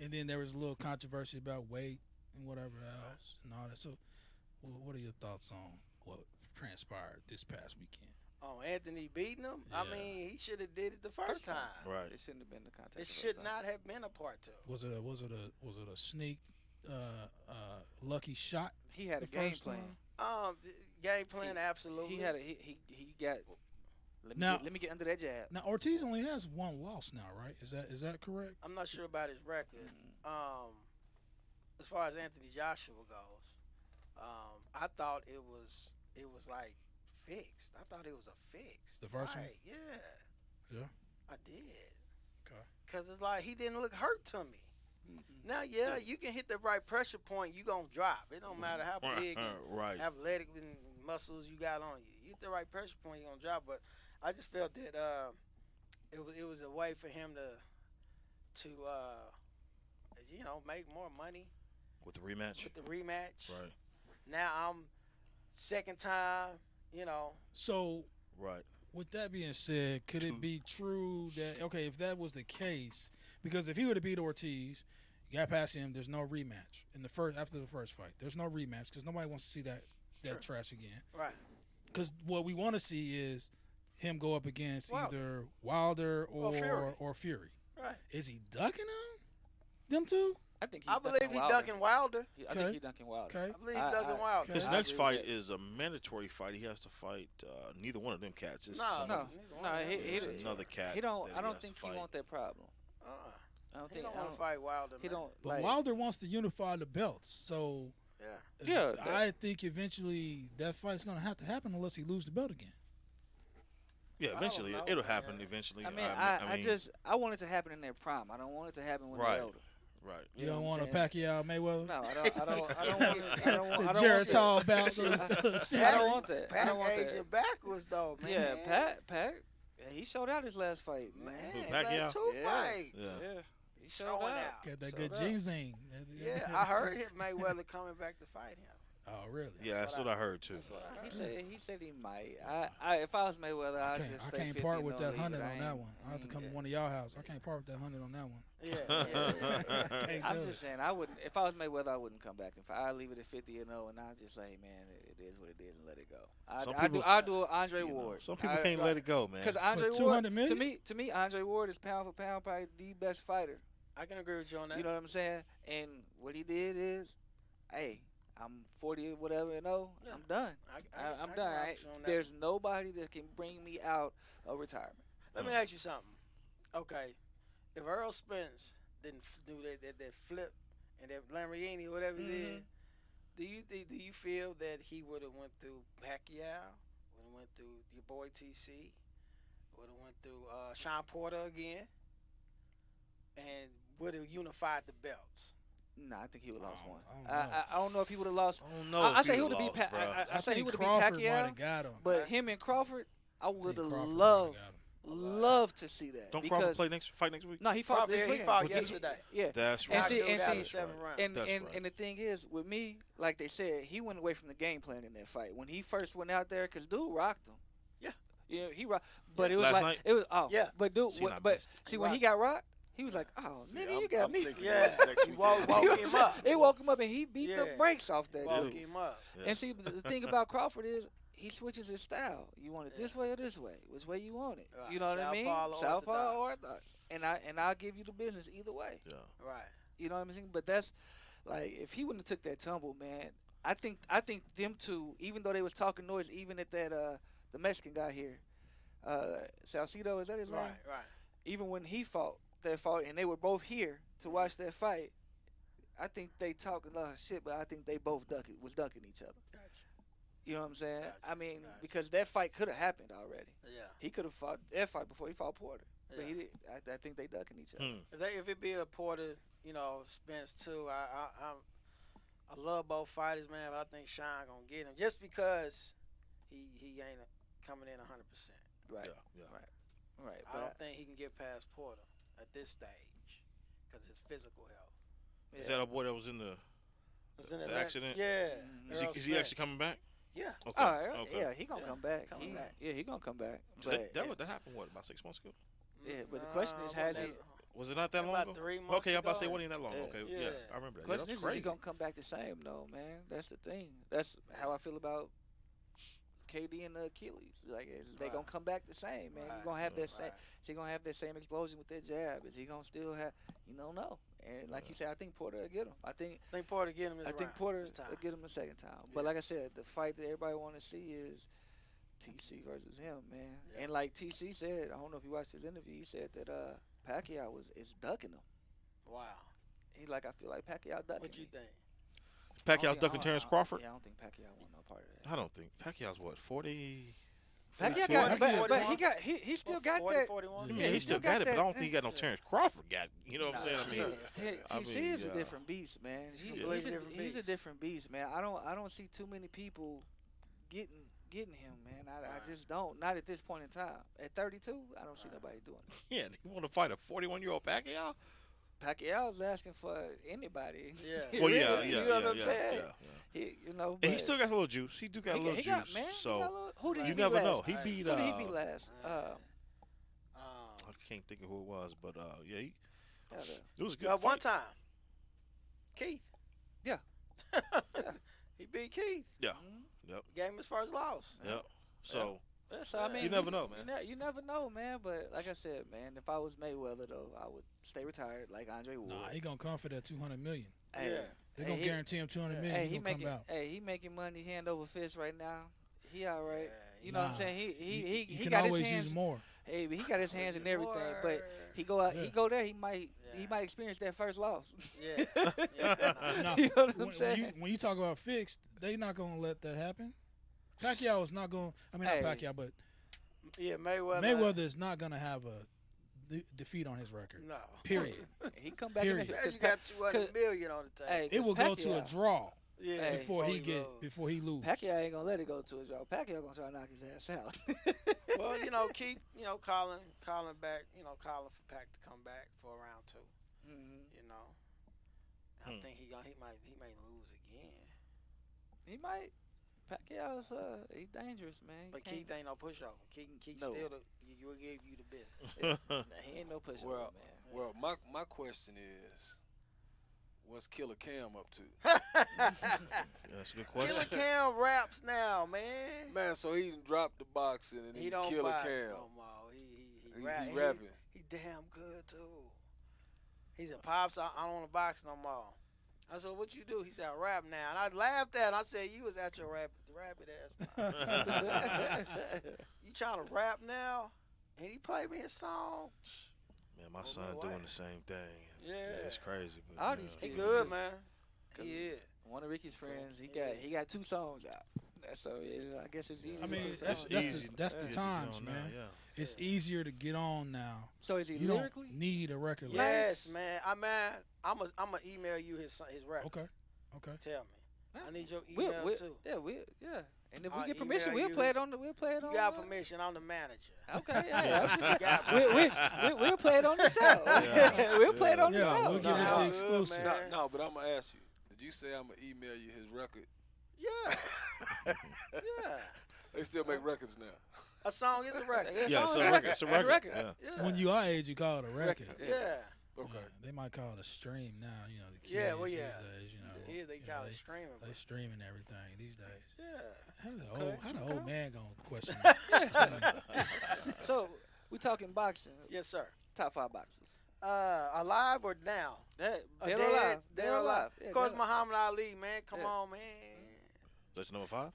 and then there was a little controversy about weight and whatever else and all that. So, what are your thoughts on what transpired this past weekend? Oh, Anthony beating him? I mean, he should have did it the first time. Right. It shouldn't have been the contest. It should not have been a part two. Was it a sneak, lucky shot? He had a the game first plan. time? Game plan, absolutely. He had he got. Let me get under that jab. Now Ortiz only has one loss now, right? Is that correct? I'm not sure about his record. As far as Anthony Joshua goes, I thought it was like fixed. I thought it was a fix. The first one? Yeah. Yeah. I did. Okay. Because it's like he didn't look hurt to me. Now, you can hit the right pressure point, you going to drop. It don't matter how big and athletic and muscles you got on you. You hit the right pressure point, you're going to drop. But I just felt that it was a way for him to make more money. With the rematch? Right. Now I'm second time, So, right. With that being said, could it be true that if that was the case, because if he would have beat Ortiz, you got past him, there's no rematch after the first fight. There's no rematch because nobody wants to see that trash again. Right. because what we want to see is him go up against Wilder. either Wilder or Fury. Right. Is he ducking them two? I think he's I believe he's ducking Wilder. I think he's ducking Wilder. Okay. I believe he's ducking Wilder. His I next agree with fight that. is a mandatory fight. He has to fight neither one of them cats. It's He another cat. He don't. that I he don't has think to he fight. want that problem. I don't He think. don't I want to fight Wilder. He man. don't. But Like, Wilder wants to unify the belts, so Yeah. Yeah, I think eventually that fight's gonna have to happen unless he loses the belt again. Yeah, eventually know, it'll happen. man. Eventually, I mean, I want it to happen in their prime. I don't want it to happen when Right. they're older. right. You know don't what want I'm a Pacquiao Mayweather? No, I don't want it. I don't want. I The don't want Geritol that. bouts of I don't want that. I Pat don't want aging that. backwards though, man. Yeah, Pat. Yeah, he showed out his last fight, man. Man, Pacquiao? last 2 Yeah. fights. Yeah. He's showing out. Got that So good that- ginseng. Yeah, I heard him Mayweather coming back to fight him. Oh, really? Yeah, that's what I heard too. He said he might. If I was Mayweather, I'd just I stay can't 50 part and with don't that leave 100 it. on that one. I have to come to one of y'all house. I can't part with that 100 on that one. Yeah. Can't I'm do just it. saying, I wouldn't. If I was Mayweather, I wouldn't come back. If I leave it at 50 and 0, and I just say, man, it is what it is, and let it go. Some people- I do Andre You know, Ward. some people can't let it go, man. Because Andre For Ward, 200 million? to me, Andre Ward is pound for pound probably the best fighter. I can agree with you on that. You know what I'm saying? And what he did is, hey, I'm 40 or whatever and 0. Yeah. I'm done. I'm I done. can rock you on that. There's nobody that can bring me out of retirement. Let me ask you something. Okay, if Earl Spence didn't do that flip and that Lamborghini or whatever he did, do you feel that he would have went through Pacquiao, would have went through your boy TC, would have went through Sean Porter again, and would have unified the belts? Nah, I think he would have lost one. I don't know. I don't know if he would have lost. I don't know I if say he he would have would've beat. lost, bruh. I say he think would have beat Crawford might Pacquiao. have got him. But him and Crawford, I would have Crawford might have loved got love to see that. Don't because Crawford fight next week? No, he fought Crawford, this he weekend. fought He- yesterday. Yeah, That's And right. see, and Knocked see, him out in 7 rounds. and That's and, right. and the thing is, with me, like they said, he went away from the game plan in that fight. When he first went out there, because dude rocked him. Yeah, he rocked. But it was Last like night? it was Yeah. But dude, See, I but missed. see when he got rocked, he was like, oh nigga, you got me. Yeah, next he week. woke him up. It woke him up, and he beat the Yeah. brakes off that Woke dude. him up. Yeah. And see, the thing about Crawford is he switches his style. You want it this way or this way? Which way you want it? Right. You know what I mean? Southpaw or Southpaw or orthodox. orthodox. And I'll give you the business either way. Yeah. Right. You know what I'm saying? But that's like if he wouldn't have took that tumble, man. I think them two, even though they was talking noise, even at that the Mexican guy here, Salcido, is that his name? Right. Even when he fought that fight, and they were both here to watch that fight, I think they talking a lot of shit, but I think they both was dunking each other. Gotcha. You know what I'm saying? Gotcha. I mean, Gotcha. because that fight could have happened already. Yeah. He could have fought that fight before he fought Porter, but Yeah. he did. I think they ducking each other. If it be a Porter, Spence too, I love both fighters, man, but I think Sean gonna get him just because he ain't coming in 100%. Right. Yeah. Right. I don't think he can get past Porter at this stage because his physical health. Is that a boy that was in the It's in the accident? Yeah. Is Earl he actually Spence. coming back? Yeah. Okay. Oh, yeah, he gonna come back. Coming back. Yeah, he gonna come back. So But that happened about 6 months ago? yeah, but the question is, has he? Was it not that long About ago? 3 months Okay, I'm about to say it ago. wasn't even that long. Yeah. Okay, Yeah. yeah, I remember that. Question Yeah, is that's crazy. he gonna come back the same though, man? That's the thing. That's how I feel about KD and the Achilles. Like, is they gonna come back the same, man? You gonna have that same? Is he gonna have that same explosion with that jab? Is he gonna still have? You don't know. And like you said, I think Porter will get him. I think Porter get him this I think round, Porter this time. will get him the second time. But like I said, the fight that everybody want to see is TC versus him, man. And like TC said, I don't know if you watched his interview. He said that Pacquiao is ducking him. Wow. He's like, I feel like Pacquiao ducking. What you think? Pacquiao's ducking Terrence Crawford? Yeah, I don't think Pacquiao want no part of that. I don't think Pacquiao's what 40. Pacquiao 42? got, but he still got 40, that. 41? Yeah, he still got it, but I don't think he got no Terrence Crawford got. You know what I'm saying? I mean, TC is a different beast, man. He's a different beast, man. I don't see too many people getting him, man. I just don't. Not at this point in time. At 32, I don't see nobody doing it. Yeah, you want to fight a 41-year-old Pacquiao? Pacquiao's asking for anybody. Yeah. Well, Really, yeah, you know what I'm saying? He, And he but still got a little juice. He do got a little he juice. got, man, so he got a little, who did he you beat never last? know. He beat. Who did he beat last? I can't think of who it was, but yeah, Got it was a good. Yeah, one fight. time. Keith. Yeah. He beat Keith. Yeah. Yep. Gave him his first loss. Yep. So So I mean, you never know, man. You never know, man. But like I said, man, if I was Mayweather though, I would stay retired like Andre Ward. Nah, he gonna come for that $200 million. Hey, They're gonna guarantee him $200 million. Hey, He gonna come out. Hey, he making money hand over fist right now. He all right. You know Nah, what I'm saying? He can got his always hands. use more. Hey, but he got his hands in everything. But he go out. He go there. He might experience that first loss. Yeah. Nah, You know what I'm saying? when you talk about fixed, they not gonna let that happen. Pacquiao is not gonna. I mean, not Pacquiao, but Mayweather is not gonna have a defeat on his record. No. Period. He come back. Period. You got $200 million on the table. It will go to a draw. Yeah, before he lose. Pacquiao ain't gonna let it go to a draw. Pacquiao gonna try to knock his ass out. Well, keep calling back. Calling for Pac to come back for round 2. I think he might lose again. He might. Pacquiao's he dangerous, man. But Keith ain't no pushover. Keith No. still will give you the business. He ain't no pushover, man. Well, my question is, what's Killer Cam up to? That's a good question. Killer Cam raps now, man. Man, so he done dropped the boxing and He he's don't Killer box Cam. no more. He rapping. He damn good too. He said, "Pops, I don't want to box no more." I said, "What you do?" He said, "I rap now." And I laughed at him. I said, "You was at your rabbit ass. You trying to rap now?" And he played me a song. Man, my son doing the same thing. Yeah, it's crazy. But, All these he kids good, are man. He is. One of Ricky's friends, he got 2 songs out. So I guess it's easy. I mean, to put that's songs the out. times, man. It's easier to get on now. So is he you lyrically? don't need a record. Yes, man. I'm gonna email you his rap. Okay. Tell me. I need your email too. Yeah. And if we I'll get permission, email we'll you play his- it on the. We'll play it on. You got permission. I'm the manager. Okay, yeah. We'll play it on the show. We'll play it on the Yeah, show. we'll give it the exclusive. No, but I'm gonna ask you. Did you say I'm gonna email you his record? Yeah. Yeah. They still make records now. A song is a record. Yeah, it's a record. It's a record. Yeah. When you our age, you call it a record. Yeah. Okay. They might call it a stream now. The kids Yeah, well, these yeah. days, Yeah, they call it streaming. They streaming everything these days. Yeah. How the old man gonna question? So we talking boxing. Yes, sir. Top 5 boxers. Alive or now? Dead Or or alive. Dead or alive. Yeah, Of course, dead. Muhammad Ali, man. Come Yeah. on, man. That's your number 5?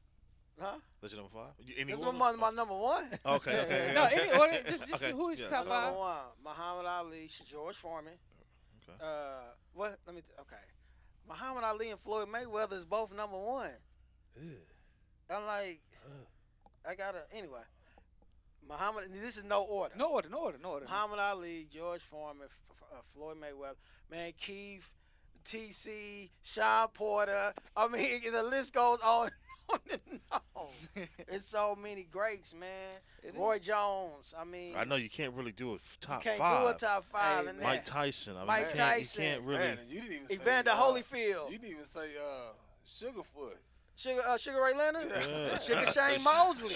Huh? That's your number 5? Any This order? was my number 1. Okay. No, any order. Just Okay, who is yeah. top 5? Number 1, Muhammad Ali, George Foreman. Okay. What? Let me. Okay. Muhammad Ali and Floyd Mayweather is both number 1. I'm like, I gotta. Anyway, Muhammad. This is no order. No order. Muhammad Ali, George Foreman, Floyd Mayweather, man, Keith, TC, Sean Porter. I mean, the list goes on and on. It's so many greats, man. Roy Jones. I mean, I know you can't really do a top you can't 5. do a top 5 in Mike that. Tyson. I mean, Mike Tyson. You can't really. Man, and you didn't even Evander say, Holyfield. You didn't even say Sugarfoot. Sugar Ray Leonard. Yeah. Sugar Shane Mosley.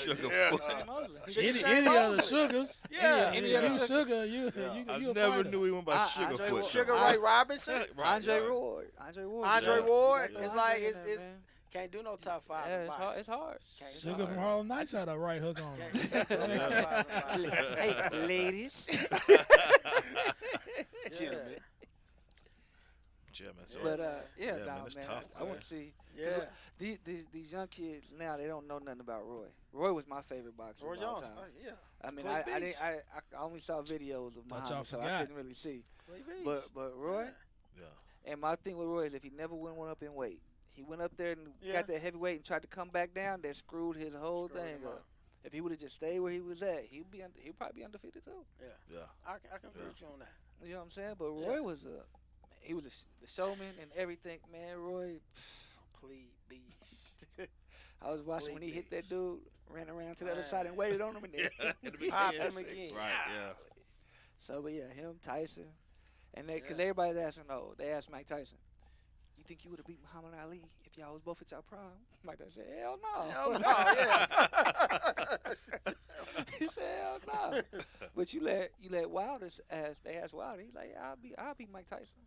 Any other sugars? Yeah. Any other sugar? You I you a never fighter. knew he went by Sugarfoot. Sugar Ray Robinson. Andre Ward. Andre Ward. Andre Yeah. Ward. You got It's Andre like in it's there, it's man. can't do no top 5. Yeah, in it's boxing. hard. It's hard. Sugar from Harlem Nights had a right hook on him. Hey, ladies. Gentlemen. Yeah, man. So, But man, man, it's tough, I want man. to see. Yeah. These young kids now, they don't know nothing about Roy. Roy was my favorite boxer Roy of all Jones. time. Yeah. I mean, Play I beast. only saw videos of Thought y'all Muhammad, so I forgot. couldn't really see. Play beast. But Roy, Yeah. and my thing with Roy is if he never went one up in weight, he went up there and Yeah. got that heavyweight and tried to come back down. That screwed his whole Screwed thing him up. up. If he would have just stayed where he was at, he'd probably be undefeated too. Yeah. I can agree with you on that. You know what I'm saying? But Roy was he was the showman and everything, man. Roy, Complete beast. I was watching when he hit that beast. dude, ran around to the other side and waited on him, and then Popped him again. Right, yeah. So, but yeah, him, Tyson, and because everybody's asking, they asked Mike Tyson, you think you would have beat Muhammad Ali if y'all was both at y'all prime? Mike Tyson said, hell no. Hell no, yeah. He said, hell no. But you let Wilder they asked Wilder, he's like, I'll beat Mike Tyson.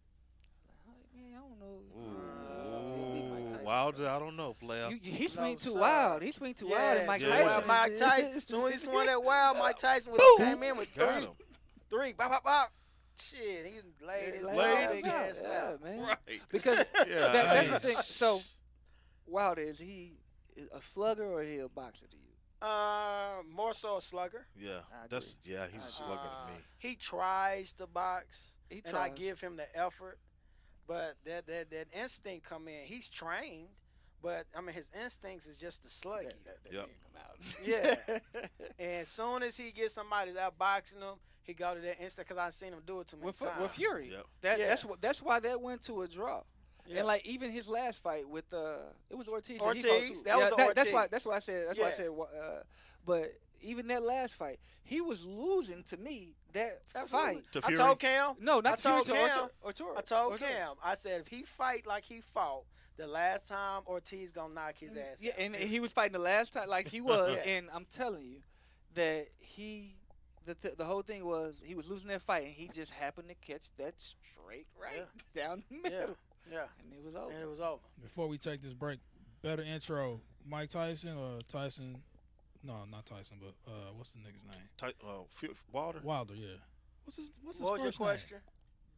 I'm like, man, I don't know. If he'll beat Mike Tyson. Wilder, I don't know, player. He swing No, too sir. wild. He swing too wild. And Mike Yeah. Tyson. Well, Mike Tyson. As soon as he swung that wild, Mike Tyson came in with Got him. three. Bop, bop, bop. Shit, he laid his Laid tall his big out. ass Yeah, out. man. Right. Because Yeah. that's the thing. So, Wilder, is he a slugger or is he a boxer to you? More so a slugger. Yeah. I That's yeah. He's a slugger to me. He tries to box, He and I tries. give him the effort. But that instinct come in. He's trained, but I mean his instincts is just to slug you. Yep. Yeah. And as soon as he gets somebody that's out boxing him, he go to that instinct because I've seen him do it too many times. With Fury. Yep. Yeah. That's why that went to a draw. Yeah. And like even his last fight with it was Ortiz. Ortiz, He fought too. that was That's why Ortiz. I said that's why I said but even that last fight, he was losing to me that Absolutely. fight. To I Fury? told Cam. No, not I to Fury, told to Cam. Orturo. I told Orturo. Cam. I said if he fight like he fought the last time, Ortiz gonna knock his ass Yeah, out. and he was fighting the last time like he was, Yeah. and I'm telling you that the whole thing was he was losing that fight, and he just happened to catch that straight right down the middle, Yeah. and it was over. And it was over. Before we take this break, better intro, Mike Tyson or Tyson? No, not Tyson, but what's the nigga's name? Wilder. Wilder, yeah. What's his What was your first question?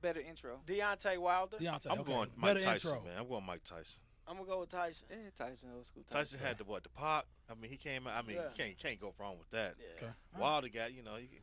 Better intro. Deontay Wilder. name? Deontay. I'm okay. going Mike Better Tyson, intro. man. I'm going Mike Tyson. I'm gonna go with Tyson. Yeah, Tyson, old school. Tyson had the Pac. I mean, he came out. I mean, Yeah. you can't go wrong with that. Okay. Wilder got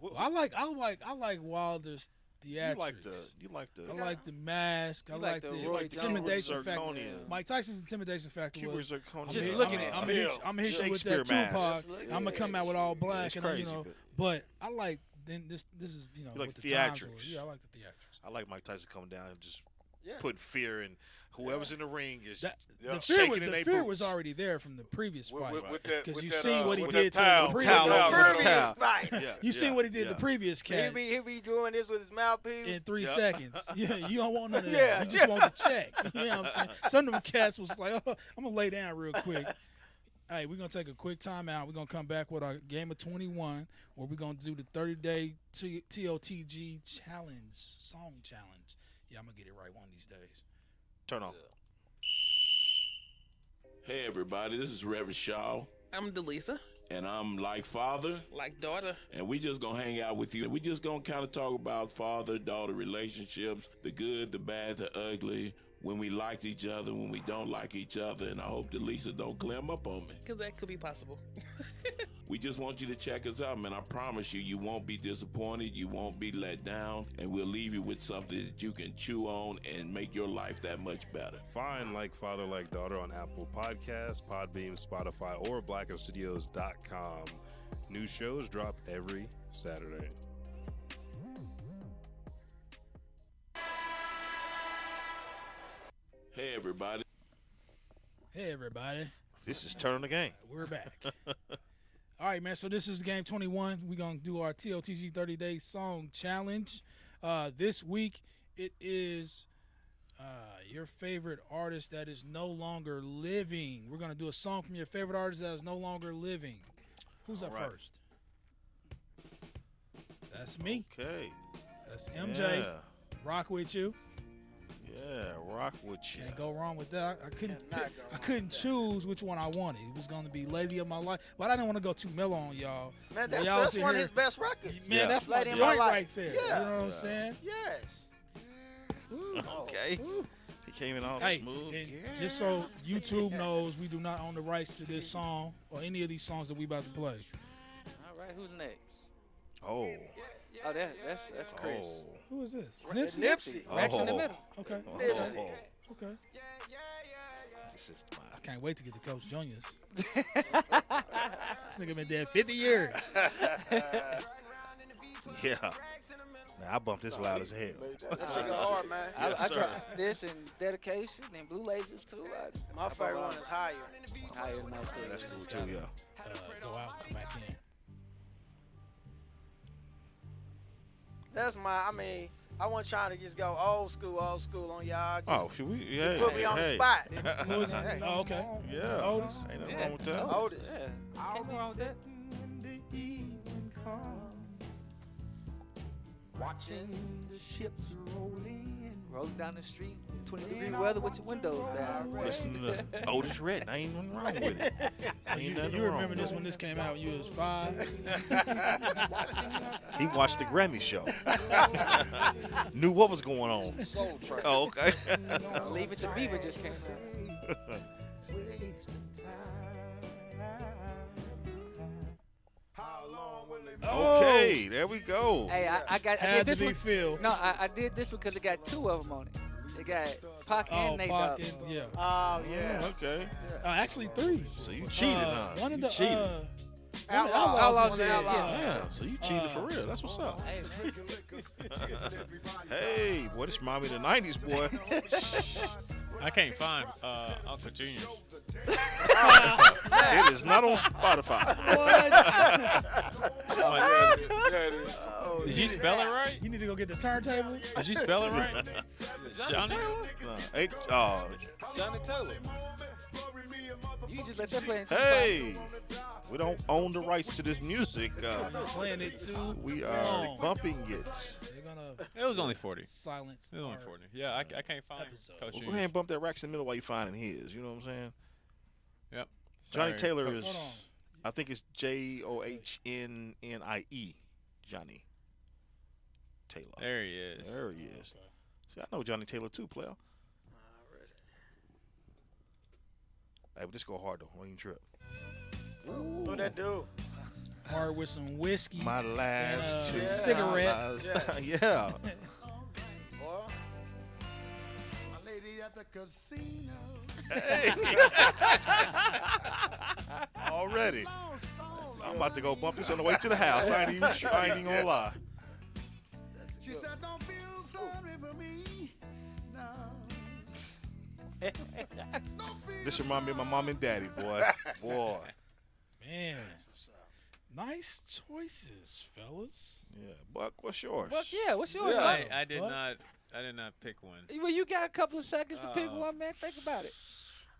Well, I like Wilder's theatrics. You like the I like the mask. I You like like the the Roy intimidation Jones. factor. Zirconia. Mike Tyson's intimidation factor Cuba was Zirconia. Just I'm looking gonna- at I'm you. gonna hit you- I'm gonna hit you with Shakespeare that mask. Tupac. I'm gonna come out with all black, It's and crazy, but I like then this is You like what the the times were. theatrics. Yeah, I like the theatrics. I like Mike Tyson coming down and just Yeah. putting fear in whoever's in the ring is That, Yeah. the shaking fear, in the they fear boots. was already there from the previous fight. Because you seen what he with did that to towel, the previous towel, cat. with the Previous towel. fight. Yeah, You seen what he did yeah. the previous He cat be doing this with his mouthpiece. in 3 Yeah. seconds. Yeah, you don't want none of Yeah. that. You just want the check. You know what I'm saying? Some of them cats was like, oh, I'm gonna lay down real quick. Hey, we're gonna take a quick timeout. We're gonna come back with our game of 21, where we're gonna do the 30-day TOTG song challenge. Yeah, I'm gonna get it right one of these days. Turn on. Hey everybody, this is Reverend Shaw. I'm Delisa. And I'm like father. Like daughter. And we just gonna hang out with you. We just gonna kind of talk about father-daughter relationships, the good, the bad, the ugly, when we like each other, when we don't like each other, and I hope Delisa don't clam up on me. Because that could be possible. We just want you to check us out, man. I promise you, you won't be disappointed, you won't be let down, and we'll leave you with something that you can chew on and make your life that much better. Find Like Father, Like Daughter on Apple Podcasts, Podbeam, Spotify, or blackoutstudios.com. New shows drop every Saturday. Hey everybody. Hey everybody. This is Turn on the Game. We're back. All right, man. So this is game 21. We're gonna do our TOTG 30-day song challenge. This week it is your favorite artist that is no longer living. We're gonna do a song from your favorite artist that is no longer living. Who's up right. first? That's me. Okay. That's MJ. Yeah. Rock with you. Yeah, rock with you. Can't go wrong with that. I couldn't. Cannot go I wrong couldn't with that. choose which one I wanted. It was gonna be "Lady of My Life," but I didn't want to go too mellow on y'all. Man, While that's, y'all that's sit one of here- his best records. Man, Yeah. that's my Lady of joint My Life. right there. Yeah. You know what I'm saying? Yes. Okay. He came in all Hey, smooth. and just so YouTube knows, we do not own the rights to this song or any of these songs that we about to play. All right, who's next? Oh. Oh, that's Chris. Oh. Who is this? Nipsey. Racks in the middle. Okay. Nipsey. Okay. This is I can't wait to get to Coach Juniors. This nigga been dead 50 years. yeah. Man, I bumped this loud as hell. That shit go hard, man. I tried this and Dedication and Blue Lasers too. My favorite one is Higher. Higher than that too. That's cool too, yeah. Go out and come back in. That's I mean, I wasn't trying to just go old school on y'all. Just Oh, should we? Yeah. put me on the spot. Who is it? Oh, okay. Yeah. Otis? Ain't nothing wrong with that. Otis. Yeah. Can't go wrong with that. Watching the ships rolling rolling down the street, 20-degree weather with your windows down. Listen to Otis Redding. I ain't nothing wrong with it. So you remember this when this came out when you was 5? He watched the Grammy show. Knew what was going on. Soul Train. Oh, okay. Leave It to Beaver just came out. Okay, there we go. Hey, I Had did this to be one. Phil. No, I did this one because it got 2 of them on it. It got Pac and Nate Pac Dogg. and- yeah. Oh, yeah. Okay. Actually 3. So you cheated, huh? One of You the cheated. Outlaws did, did. Yeah, so you cheated for real. That's what's up. Hey, boy, this remind me of the 90s, boy. I can't find Uncle Junior. It is not on Spotify. Did you spell it right? You need to go get the turntable. Did you spell it right? Johnny? Johnny Taylor. You just let that play into Hey, we don't own the rights to this music. Playing it too. We are bumping it. They're gonna. It was only 40. Silence. It was only 40. Yeah, I can't find episode. Coach Well, go Junior. ahead and bump that racks in the middle while you finding his. You know what I'm saying? Yep. Johnny Sorry. Taylor is, Hold on. I think it's JOHNNIE. Johnny Taylor. There he is. There he is. See, I know Johnny Taylor too, player. Hey, but this go hard though. Don't even trip. What that do? Hard with some whiskey. My last and, two cigarette. Yeah. Boy. My lady at the casino. Hey. Already. I'm about to go bump this on the way to the house. I ain't even gonna lie. She said, don't feel sorry for me. No. This remind me of my mom and daddy, boy. Boy. Man. Nice choices, fellas. Yeah. Buck, what's yours? Buck, yeah, what's yours? I man? did not pick one. Well, you got a couple of seconds to pick one, man. Think about it.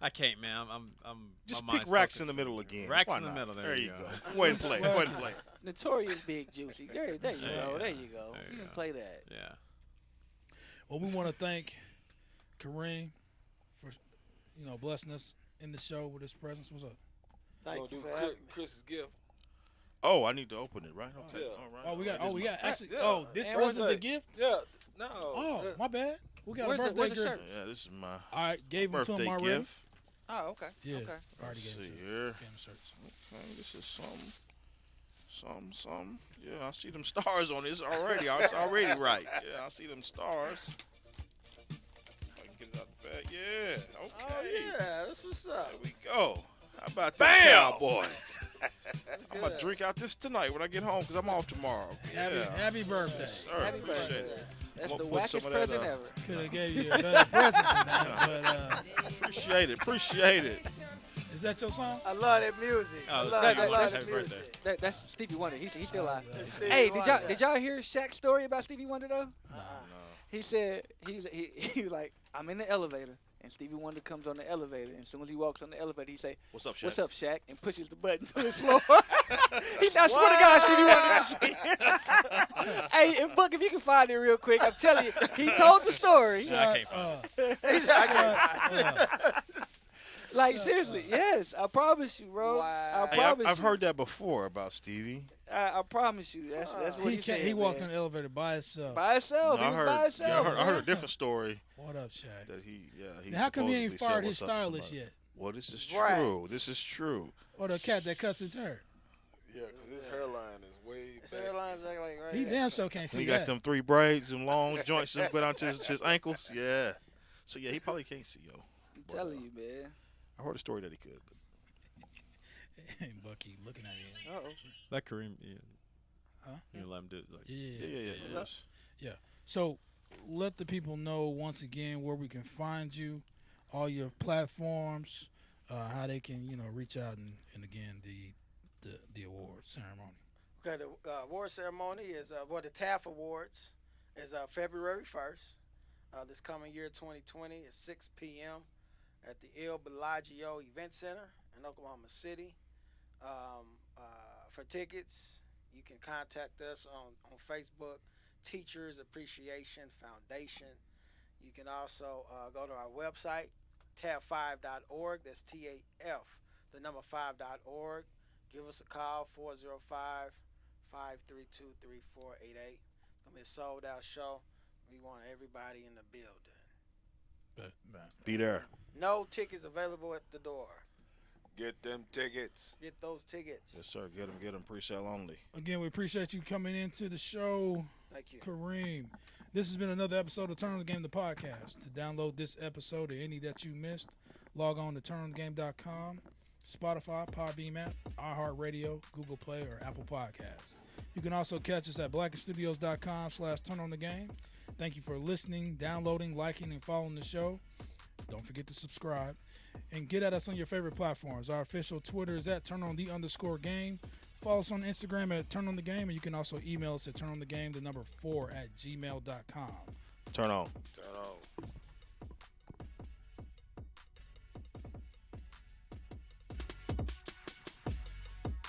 I can't, man. I'm Just my pick mind's racks focused. in the middle again. Racks Why in the not? middle. There you go. Go ahead and play. Go ahead and play. Notorious Big Juicy. There you go. There you go. There You you can go. play that. Yeah. Well, we want to thank Karim for, blessing us in the show with his presence. What's up? Thank you do for having me. Chris's gift. Oh, I need to open it, right? Okay. Yeah. All right. Oh, we got. All right, Oh, we this got. is Actually. Yeah. Oh, this And wasn't what's the that? gift. Yeah. No. Oh, my bad. We got Where's a the- birthday where's the gift. shirt? Yeah, this is my All right, gave him to birthday him already. gift. Oh, okay. Yeah. Okay. Already Let's gave see him here. Gave him shirts. Okay, this is some. Yeah, I see them stars on this already. It's already right. Yeah, I see them stars. I can get it out the bag. Yeah. Okay. Oh, yeah. That's what's up. There we go. How about the Cowboys? I'm going to drink out this tonight when I get home because I'm off tomorrow. Happy birthday. Sir, Happy appreciate birthday. it. That's I'm the gonna put some wackest of that, present ever. Could have gave you a better present than that, but Appreciate it. Appreciate it. is that your song? I love that music. Oh, I it's love Stevie that Wonder's music. happy birthday. That's Stevie Wonder. He's still alive. It's Stevie Hey, Wonder. did y'all hear Shaq's story about Stevie Wonder though? He said he was like, I'm in the elevator and Stevie Wonder comes on the elevator and as soon as he walks on the elevator he say, What's up, Shaq? "What's up, Shaq?" and pushes the button to his floor. He said, I swear to God, Stevie Wonder. Hey, and Buck, if you can find it real quick, I'm telling you, he told the story. No, I can't find it. He's like, Like seriously, yes, I promise you, bro. I Hey, promise I've you. heard that before about Stevie. I promise you. That's what he said. He walked man. in the elevator by himself. By himself. No, He was by himself. I heard a man. different story. What up, Shaq? That he Now, how come he ain't supposedly said fired his what's up to stylist somebody. yet? Well, this is Right. true. This is true. Or the cat that cuts his hair? Yeah, because his hairline is way his back. hairline's back like right He there. damn sure can't see He that. got them 3 braids, them long joints that go down to his ankles. Yeah. So, yeah, he probably can't see, yo. I'm telling you, man. I heard a story that he could. But And Bucky looking at him. Uh-oh. Let Kareem. Yeah. Huh? You let him do it. Like, Yeah. Yeah. So let the people know once again where we can find you, all your platforms, how they can reach out and again the award ceremony. Okay, the award ceremony is the TAF Awards is February 1st. This coming year, 2020, is 6 p.m. at the El Bellagio Event Center in Oklahoma City. For tickets, you can contact us on Facebook, Teachers Appreciation Foundation. You can also go to our website, taf5.org. That's TAF, the number 5.org. Give us a call, 405-532-3488. It's going to be a sold-out show. We want everybody in the building. Be there. No tickets available at the door. Get them tickets. Get those tickets. Yes, sir. Get them. Pre-sale only. Again, we appreciate you coming into the show. Thank you. Kareem. This has been another episode of Turn on the Game, the podcast. To download this episode or any that you missed, log on to turnonthegame.com, Spotify, Podbeam app, iHeartRadio, Google Play, or Apple Podcasts. You can also catch us at blackandstudios.com/turnonthegame. Thank you for listening, downloading, liking, and following the show. Don't forget to subscribe. And get at us on your favorite platforms. Our official Twitter is at @turn_on_the_game. Follow us on Instagram at @turnonthegame, and you can also email us at turnonthegame, the number 4 @gmail.com. Turn on. Turn